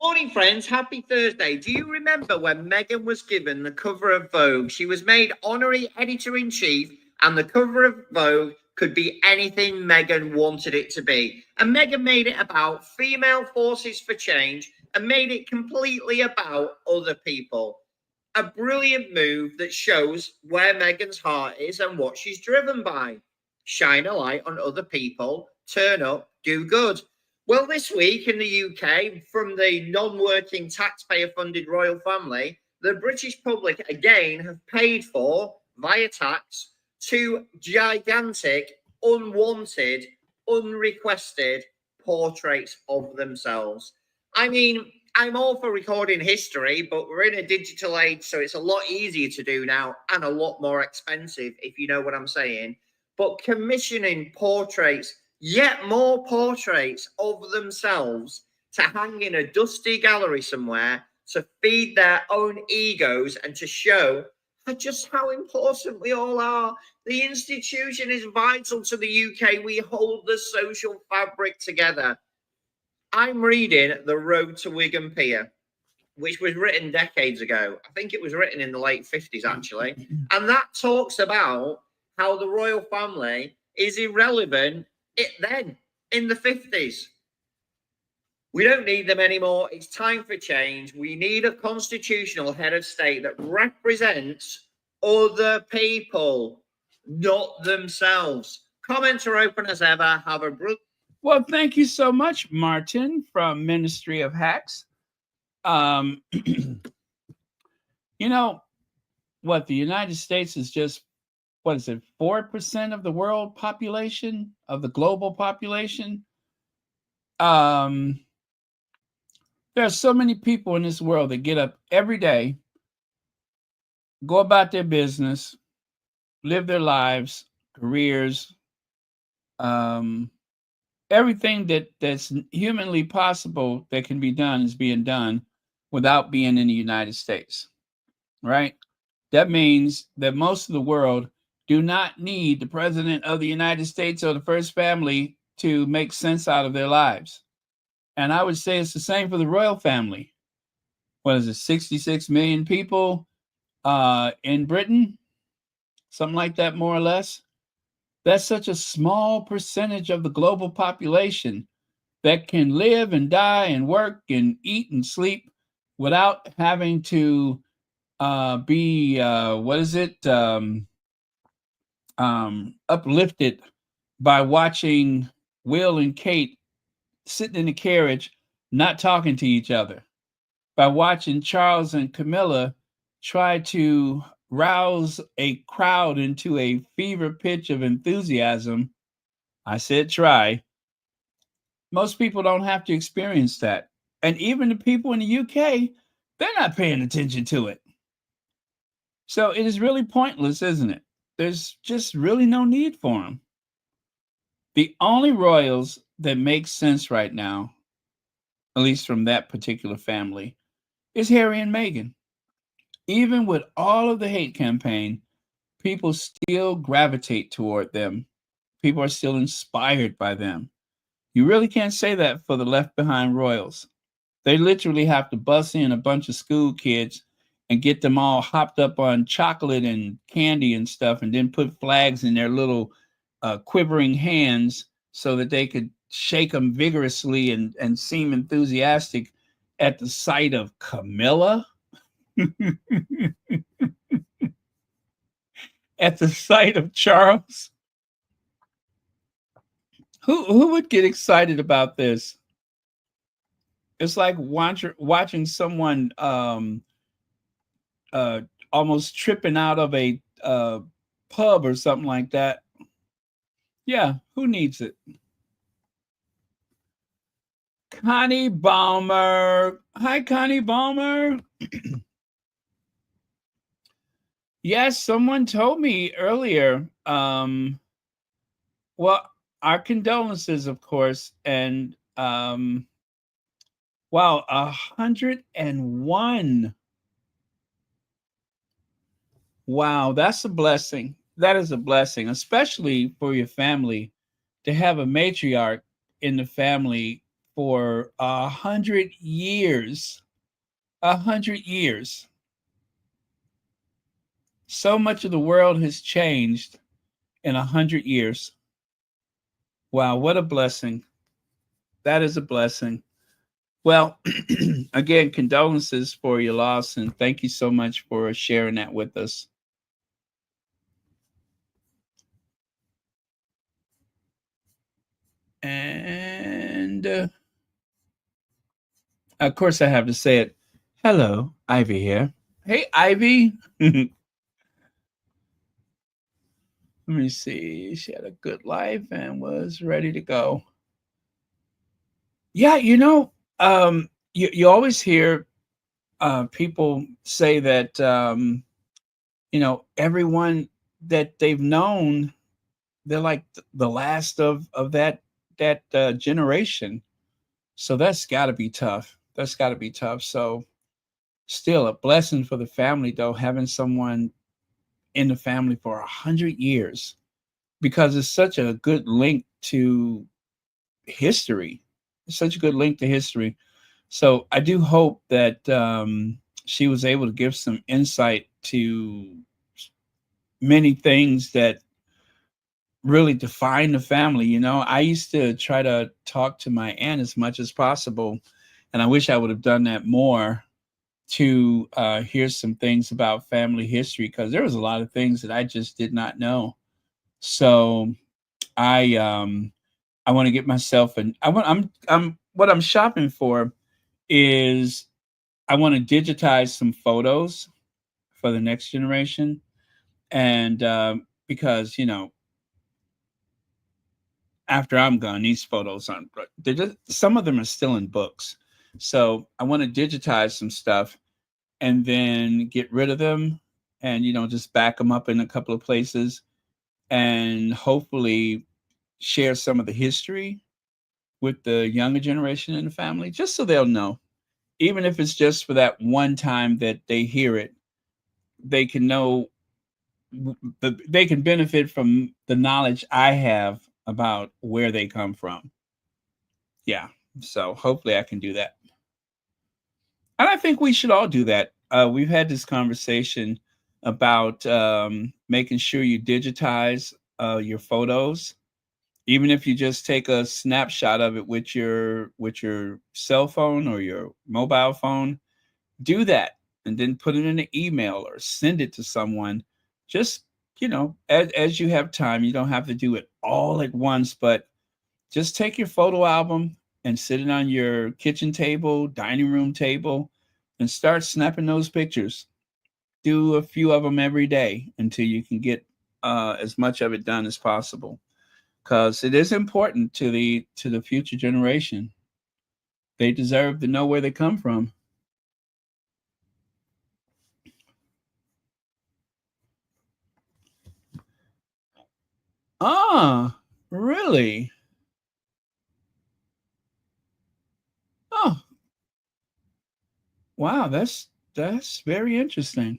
Morning, friends. Happy Thursday. Do you remember when Meghan was given the cover of Vogue? She was made honorary editor-in-chief, and the cover of Vogue could be anything Meghan wanted it to be. And Meghan made it about female forces for change and made it completely about other people. A brilliant move that shows where Meghan's heart is and what she's driven by. Shine a light on other people, turn up, do good. Well, this week in the UK, from the non-working taxpayer-funded royal family, the British public again have paid for, via tax, 2 gigantic, unwanted, unrequested portraits of themselves. I mean, I'm all for recording history, but we're in a digital age, so it's a lot easier to do now and a lot more expensive, if you know what I'm saying. But commissioning portraits, yet more portraits of themselves to hang in a dusty gallery somewhere to feed their own egos and to show just how important we all are. The institution is vital to the UK. We hold the social fabric together. I'm reading The Road to Wigan Pier, which was written decades ago. I think it was written in the late 50s, actually. And that talks about how the royal family is irrelevant then, in the 50s. We don't need them anymore. It's time for change. We need a constitutional head of state that represents other people, not themselves. Comments are open as ever. Have a brilliant. Well, thank you so much, Martin from Ministry of Hacks. You know what? The United States is just, what is it, 4% of the world population, of the global population? There are so many people in this world that get up every day, go about their business, live their lives, careers, everything that's humanly possible that can be done is being done without being in the United States, right? That means that most of the world do not need the president of the United States or the first family to make sense out of their lives. And I would say it's the same for the royal family. What is it, 66 million people in Britain? Something like that, more or less. That's such a small percentage of the global population that can live and die and work and eat and sleep without having to be uplifted by watching Will and Kate sitting in the carriage not talking to each other, by watching Charles and Camilla try to rouse a crowd into a fever pitch of enthusiasm. I said try, Most people don't have to experience that. And even the people in the UK, they're not paying attention to it. So it is really pointless, isn't it? There's just really no need for them. The only royals that make sense right now, at least from that particular family, is Harry and Meghan. Even with all of the hate campaign, people still gravitate toward them. People are still inspired by them. You really can't say that for the left behind royals. They literally have to bus in a bunch of school kids and get them all hopped up on chocolate and candy and stuff, and then put flags in their little quivering hands so that they could shake them vigorously and seem enthusiastic at the sight of Camilla, at the sight of Charles. Who would get excited about this? It's like watching someone almost tripping out of a pub or something like that. Yeah, who needs it? Connie Balmer. Hi, Connie Balmer. Yes, someone told me earlier. Well, our condolences, of course, and wow, 101. Wow, that's a blessing. That is a blessing, especially for your family, to have a matriarch in the family for 100 years. 100 years. So much of the world has changed in 100 years. Wow, what a blessing. That is a blessing. Well, again, condolences for your loss, and thank you so much for sharing that with us. And of course, I have to say it. Hello, Ivy here. Hey, Ivy. Let me see. She had a good life and was ready to go. Yeah, you always hear people say that everyone that they've known, they're like the last of that generation. So that's got to be tough. That's got to be tough. So still a blessing for the family, though, having someone in the family for 100 years, because it's such a good link to history. It's such a good link to history. So I do hope that she was able to give some insight to many things that really define the family. I used to try to talk to my aunt as much as possible, and I wish I would have done that more to hear some things about family history, because there was a lot of things that I just did not know. So I want to get myself what I'm shopping for is I want to digitize some photos for the next generation, and because after I'm gone, these photos aren't. Some of them are still in books, so I want to digitize some stuff and then get rid of them, and just back them up in a couple of places, and hopefully share some of the history with the younger generation in the family, just so they'll know. Even if it's just for that one time that they hear it, they can know, they can benefit from the knowledge I have about where they come from. Yeah. So hopefully I can do that. And I think we should all do that. We've had this conversation about making sure you digitize your photos, even if you just take a snapshot of it with your cell phone or your mobile phone. Do that and then put it in an email or send it to someone. Just as you have time. You don't have to do it all at once, but just take your photo album and sit it on your kitchen table, dining room table, and start snapping those pictures. Do a few of them every day until you can get as much of it done as possible. because it is important to the future generation. They deserve to know where they come from. Ah, really? Oh, wow, that's very interesting.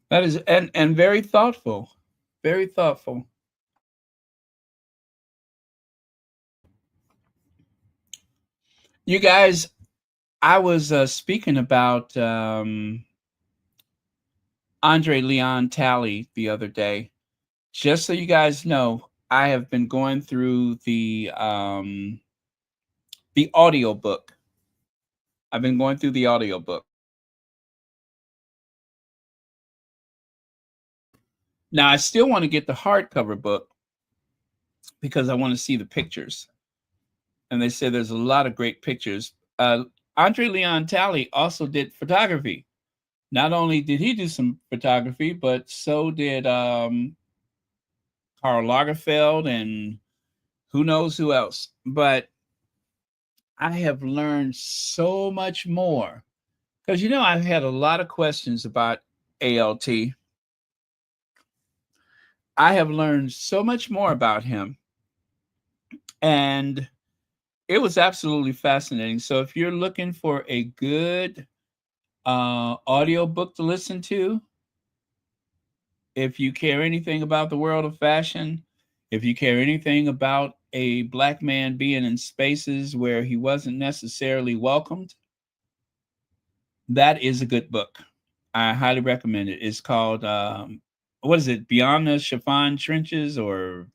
That is and very thoughtful. Very thoughtful. You guys, I was speaking about Leon Talley the other day. Just so you guys know, I have been going through the audiobook. I've been going through the audiobook. Now I still want to get the hardcover book because I want to see the pictures. And they say there's a lot of great pictures. Leon Talley also did photography. Not only did he do some photography, but so did Karl Lagerfeld and who knows who else. But I have learned so much more because, I've had a lot of questions about ALT. I have learned so much more about him, and it was absolutely fascinating. So if you're looking for a good audio book to listen to, if you care anything about the world of fashion, if you care anything about a Black man being in spaces where he wasn't necessarily welcomed, that is a good book. I highly recommend it. It's called, what is it? Beyond the Chiffon Trenches, or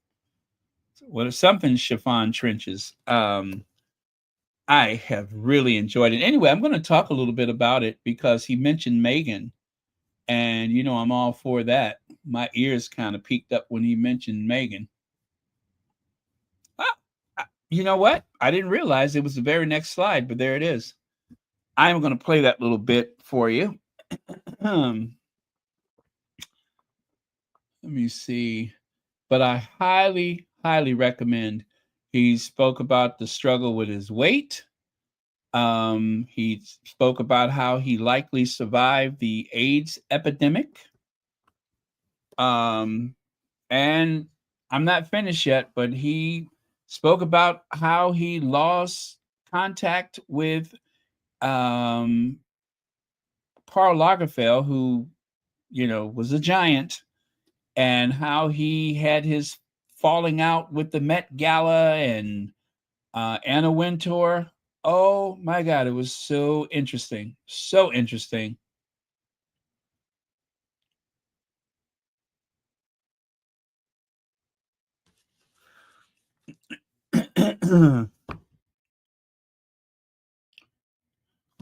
what is something Chiffon Trenches. I have really enjoyed it. Anyway, I'm going to talk a little bit about it because he mentioned Meghan. And, I'm all for that. My ears kind of peaked up when he mentioned Meghan. You know what? I didn't realize it was the very next slide, but there it is. I'm going to play that little bit for you. Let me see. But I highly, highly recommend. He spoke about the struggle with his weight. He spoke about how he likely survived the AIDS epidemic. And I'm not finished yet, but he spoke about how he lost contact with Karl Lagerfeld, who, was a giant, and how he had his falling out with the Met Gala and Anna Wintour. Oh my God, it was so interesting. So interesting.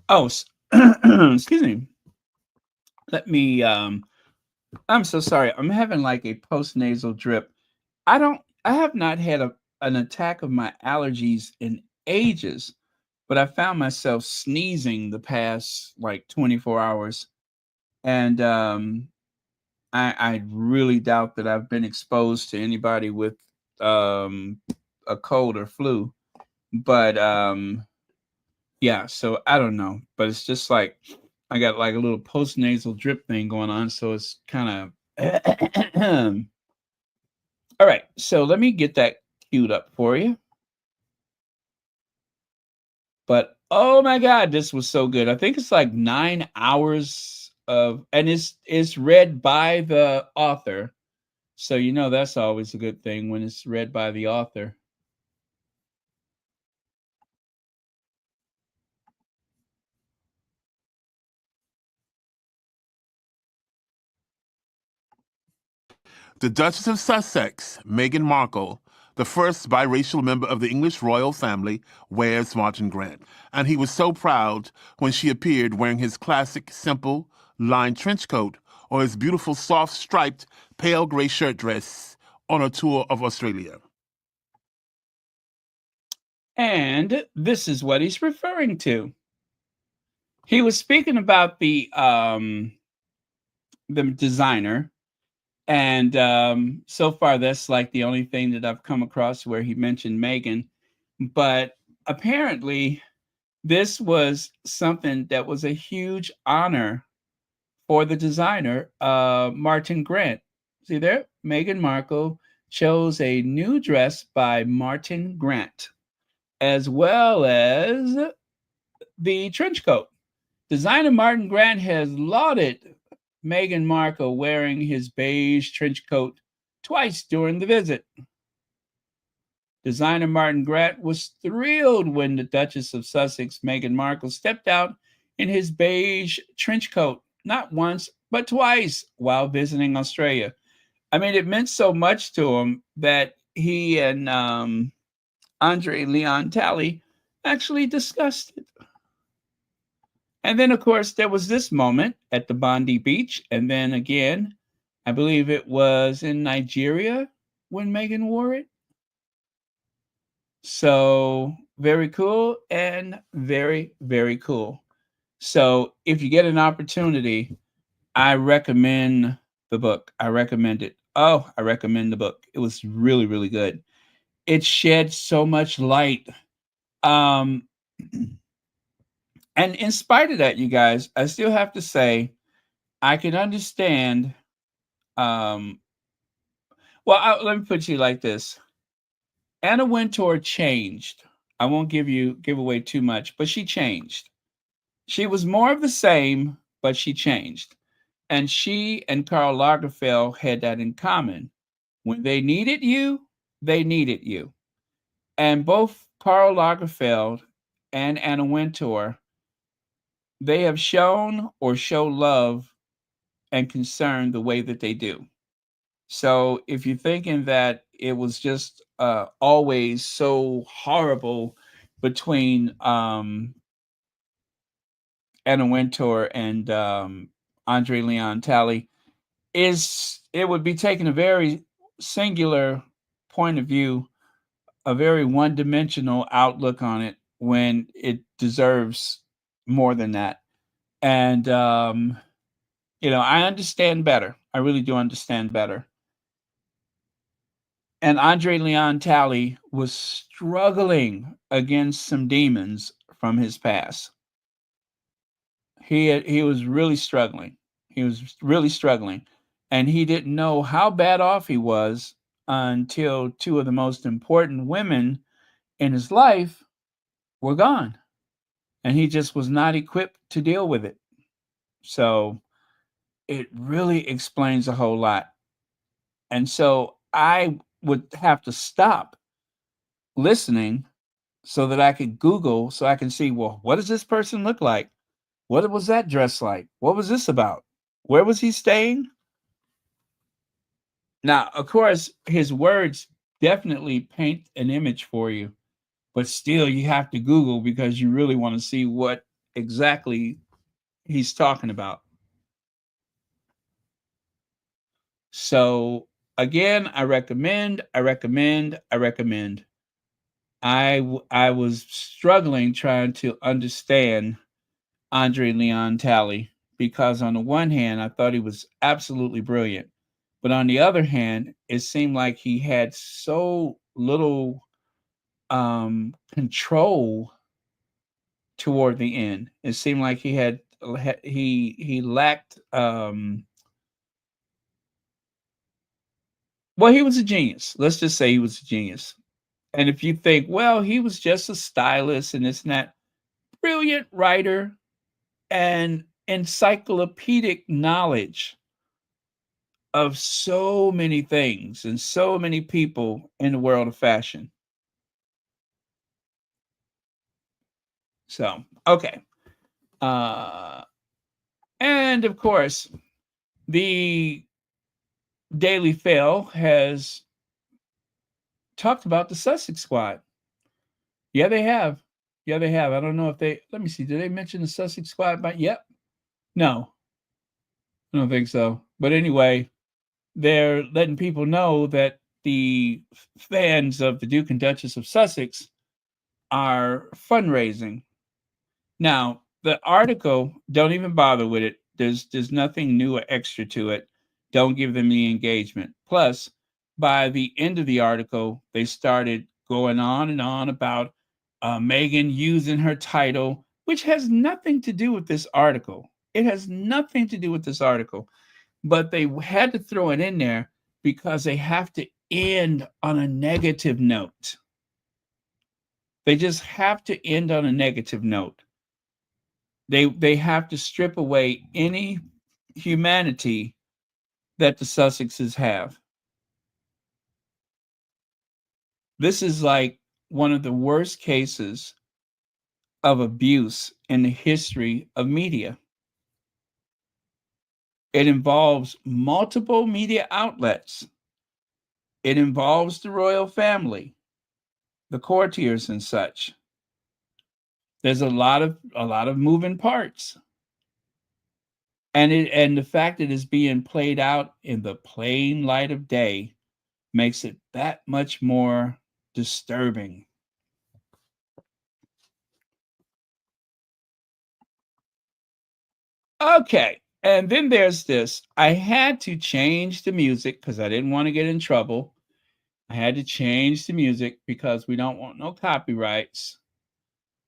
Oh, excuse me. Let me, I'm so sorry. I'm having like a post-nasal drip. I have not had an attack of my allergies in ages, but I found myself sneezing the past like 24 hours. And I really doubt that I've been exposed to anybody with a cold or flu. But yeah, so I don't know. But it's just like I got like a little post-nasal drip thing going on. So it's kind of all right. So let me get that queued up for you. But oh my God, this was so good. I think it's like 9 hours of, and it's read by the author. So that's always a good thing when it's read by the author. The Duchess of Sussex, Meghan Markle, the first biracial member of the English royal family, wears Martin Grant. And he was so proud when she appeared wearing his classic, simple, lined trench coat or his beautiful, soft, striped, pale gray shirt dress on a tour of Australia. And this is what he's referring to. He was speaking about the designer, And so far, that's like the only thing that I've come across where he mentioned Meghan. But apparently, this was something that was a huge honor for the designer, Martin Grant. See there? Meghan Markle chose a new dress by Martin Grant, as well as the trench coat. Designer Martin Grant has lauded Meghan Markle wearing his beige trench coat twice during the visit. Designer Martin Grant was thrilled when the Duchess of Sussex, Meghan Markle, stepped out in his beige trench coat, not once, but twice while visiting Australia. I mean, it meant so much to him that he and Leon Talley actually discussed it. And then, of course, there was this moment at the Bondi Beach. And then again, I believe it was in Nigeria when Meghan wore it. So very cool and very, very cool. So if you get an opportunity, I recommend the book. I recommend it. Oh, I recommend the book. It was really, really good. It shed so much light. And in spite of that, you guys, I still have to say, I can understand. Let me put you like this. Anna Wintour changed. I won't give away too much, but she changed. She was more of the same, but she changed. And she and Karl Lagerfeld had that in common. When they needed you, they needed you. And both Karl Lagerfeld and Anna Wintour, they have shown or show love and concern the way that they do. So if you're thinking that it was just always so horrible between Anna Wintour and Leon Talley, it would be taking a very singular point of view, a very one-dimensional outlook on it when it deserves more than that. And I understand better. I really do understand better. And Leon Talley was struggling against some demons from his past. He was really struggling. He was really struggling. And he didn't know how bad off he was until two of the most important women in his life were gone. And he just was not equipped to deal with it. So it really explains a whole lot. And so I would have to stop listening so that I could Google, so I can see, well, what does this person look like? What was that dress like? What was this about? Where was he staying? Now, of course, his words definitely paint an image for you, but still you have to Google because you really want to see what exactly he's talking about. So again, I recommend. I was struggling trying to understand Leon Talley because on the one hand, I thought he was absolutely brilliant. But on the other hand, it seemed like he had so little control toward the end. It seemed like he lacked well, he was a genius. Let's just say he was a genius. And if you think, well, he was just a stylist and this and that, brilliant writer and encyclopedic knowledge of so many things and so many people in the world of fashion. So, okay. And of course, the Daily Fail has talked about the Sussex Squad. Yeah, they have. I don't know if let me see. Did they mention the Sussex Squad? Yep. No, I don't think so. But anyway, they're letting people know that the fans of the Duke and Duchess of Sussex are fundraising. Now, the article, don't even bother with it. There's nothing new or extra to it. don't give them the engagement. Plus, by the end of the article, they started going on and on about Meghan using her title, which has nothing to do with this article. It has nothing to do with this article, but they had to throw it in there because they have to end on a negative note. They just have to end on a negative note. They have to strip away any humanity that the Sussexes have. This is like one of the worst cases of abuse in the history of media. It involves multiple media outlets. It involves the royal family, the courtiers and such. There's a lot of moving parts. And the fact that it's being played out in the plain light of day makes it that much more disturbing. Okay, and then there's this. I had to change the music because I didn't want to get in trouble. I had to change the music because we don't want no copyrights.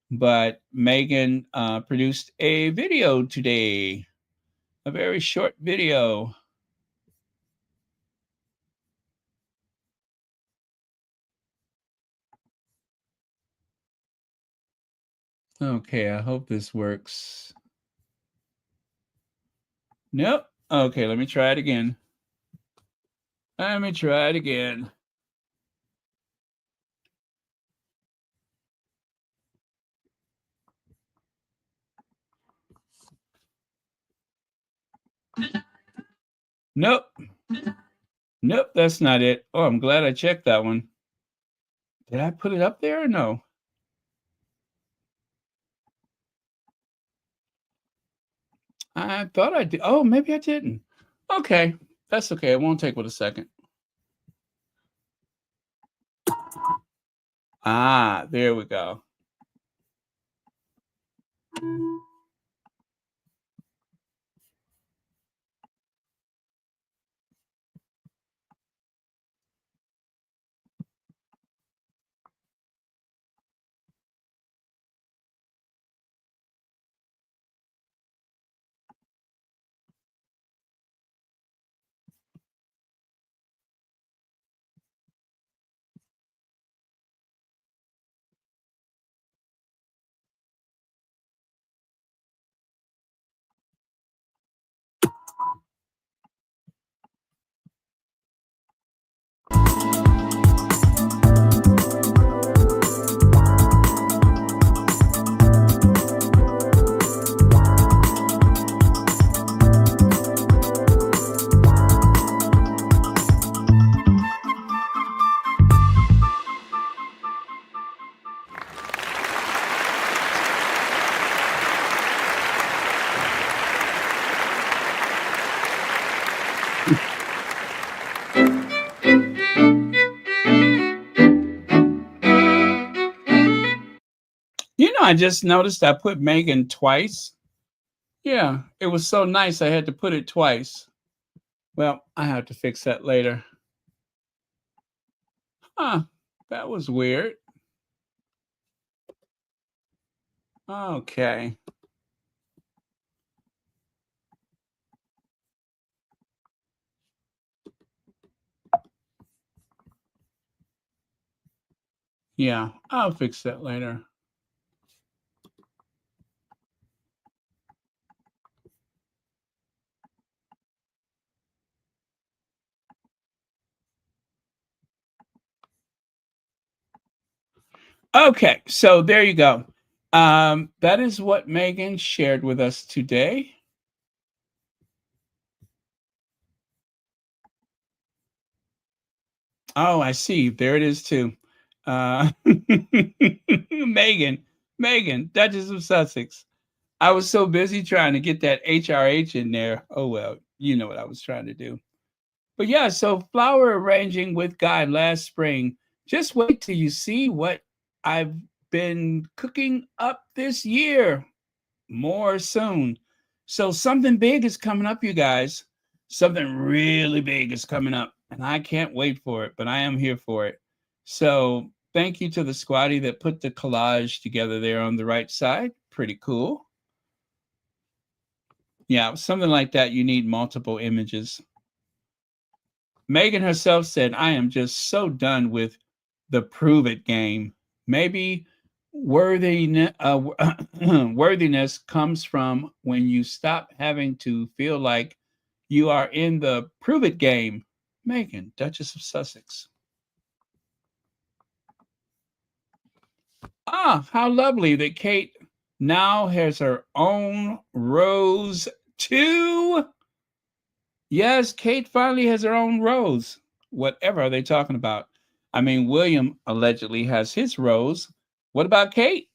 But Meghan produced a video today, a very short video. Okay, I hope this works. Nope. Okay, let me try it again. Let me try it again. Nope. Nope, that's not it. Oh, I'm glad I checked that one. Did I put it up there or no? I thought I did. Oh, maybe I didn't. Okay, that's okay. It won't take but a second. Ah, there we go. You know, I just noticed I put Meghan twice. Yeah, it was so nice I had to put it twice. Well, I have to fix that later. Huh, that was weird. Okay. Yeah, I'll fix that later. Okay, so there you go. That is what Meghan shared with us today. Oh, I see. There it is too. Meghan, Duchess of Sussex. I was so busy trying to get that HRH in there. Oh, well, you know what I was trying to do. But yeah, so flower arranging with Guy last spring. Just wait till you see what I've been cooking up this year. More soon. So something big is coming up, you guys. Something really big is coming up, and I can't wait for it, but I am here for it. So thank you to the squatty that put the collage together there on the right side. Pretty cool. Yeah, something like that, you need multiple images. Meghan herself said, I am just so done with the prove it game. Maybe worthiness comes from when you stop having to feel like you are in the prove it game. Meghan, Duchess of Sussex. Ah, how lovely that Kate now has her own rose too. Yes, Kate finally has her own rose. Whatever are they talking about? I mean, William allegedly has his rose. What about Kate?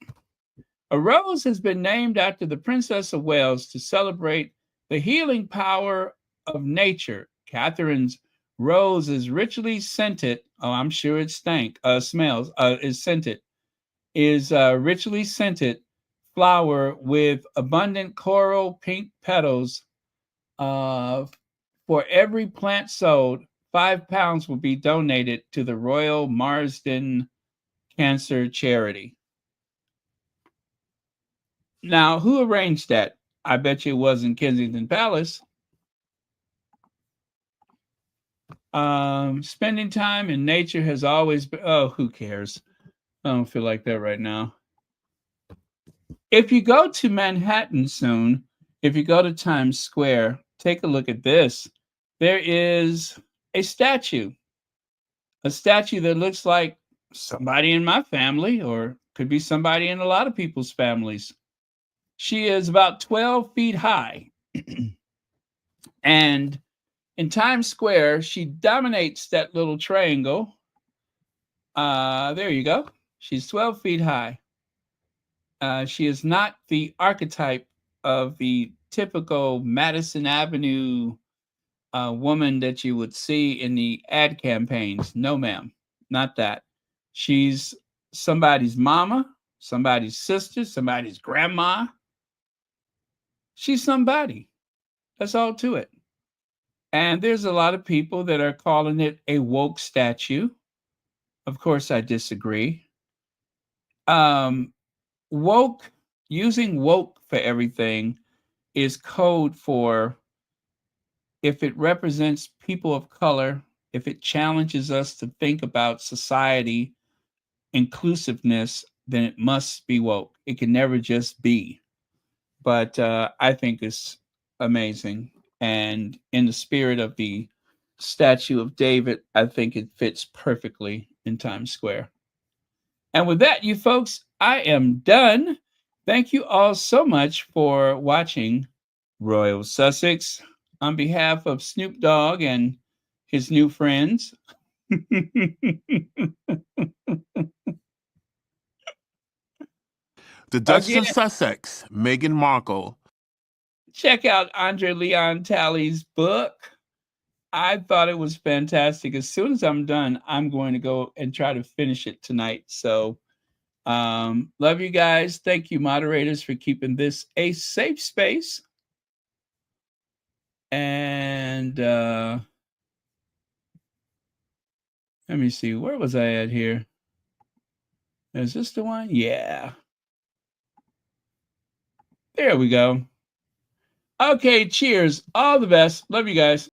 A rose has been named after the Princess of Wales to celebrate the healing power of nature. Catherine's rose is richly scented. Oh, I'm sure it smells, is scented. Is richly scented flower with abundant coral pink petals. For every plant sold, 5 pounds will be donated to the Royal Marsden Cancer Charity. Now, who arranged that? I bet you it wasn't Kensington Palace. Spending time in nature has always been, oh, who cares? I don't feel like that right now. If you go to Manhattan soon, if you go to Times Square, take a look at this. There is a statue that looks like somebody in my family, or could be somebody in a lot of people's families. She is about 12 feet high. And in Times Square, she dominates that little triangle. There you go. She's 12 feet high. She is not the archetype of the typical Madison Avenue woman that you would see in the ad campaigns. No, ma'am, not that. She's somebody's mama, somebody's sister, somebody's grandma. She's somebody. That's all to it. And there's a lot of people that are calling it a woke statue. Of course, I disagree. Woke, using woke for everything is code for if it represents people of color, if it challenges us to think about society inclusiveness, then it must be woke. It can never just be. But I think it's amazing. And in the spirit of the statue of David, I think it fits perfectly in Times Square. And with that, you folks, I am done. Thank you all so much for watching Royal Sussex. On behalf of Snoop Dogg and his new friends. The Duchess of Sussex, Meghan Markle. Check out Andre Leon Talley's book. I thought it was fantastic. As soon as I'm done, I'm going to go and try to finish it tonight. So love you guys. Thank you, moderators, for keeping this a safe space. And let me see, where was I at here? Is this the one? Yeah. There we go. Okay, cheers. All the best. Love you guys.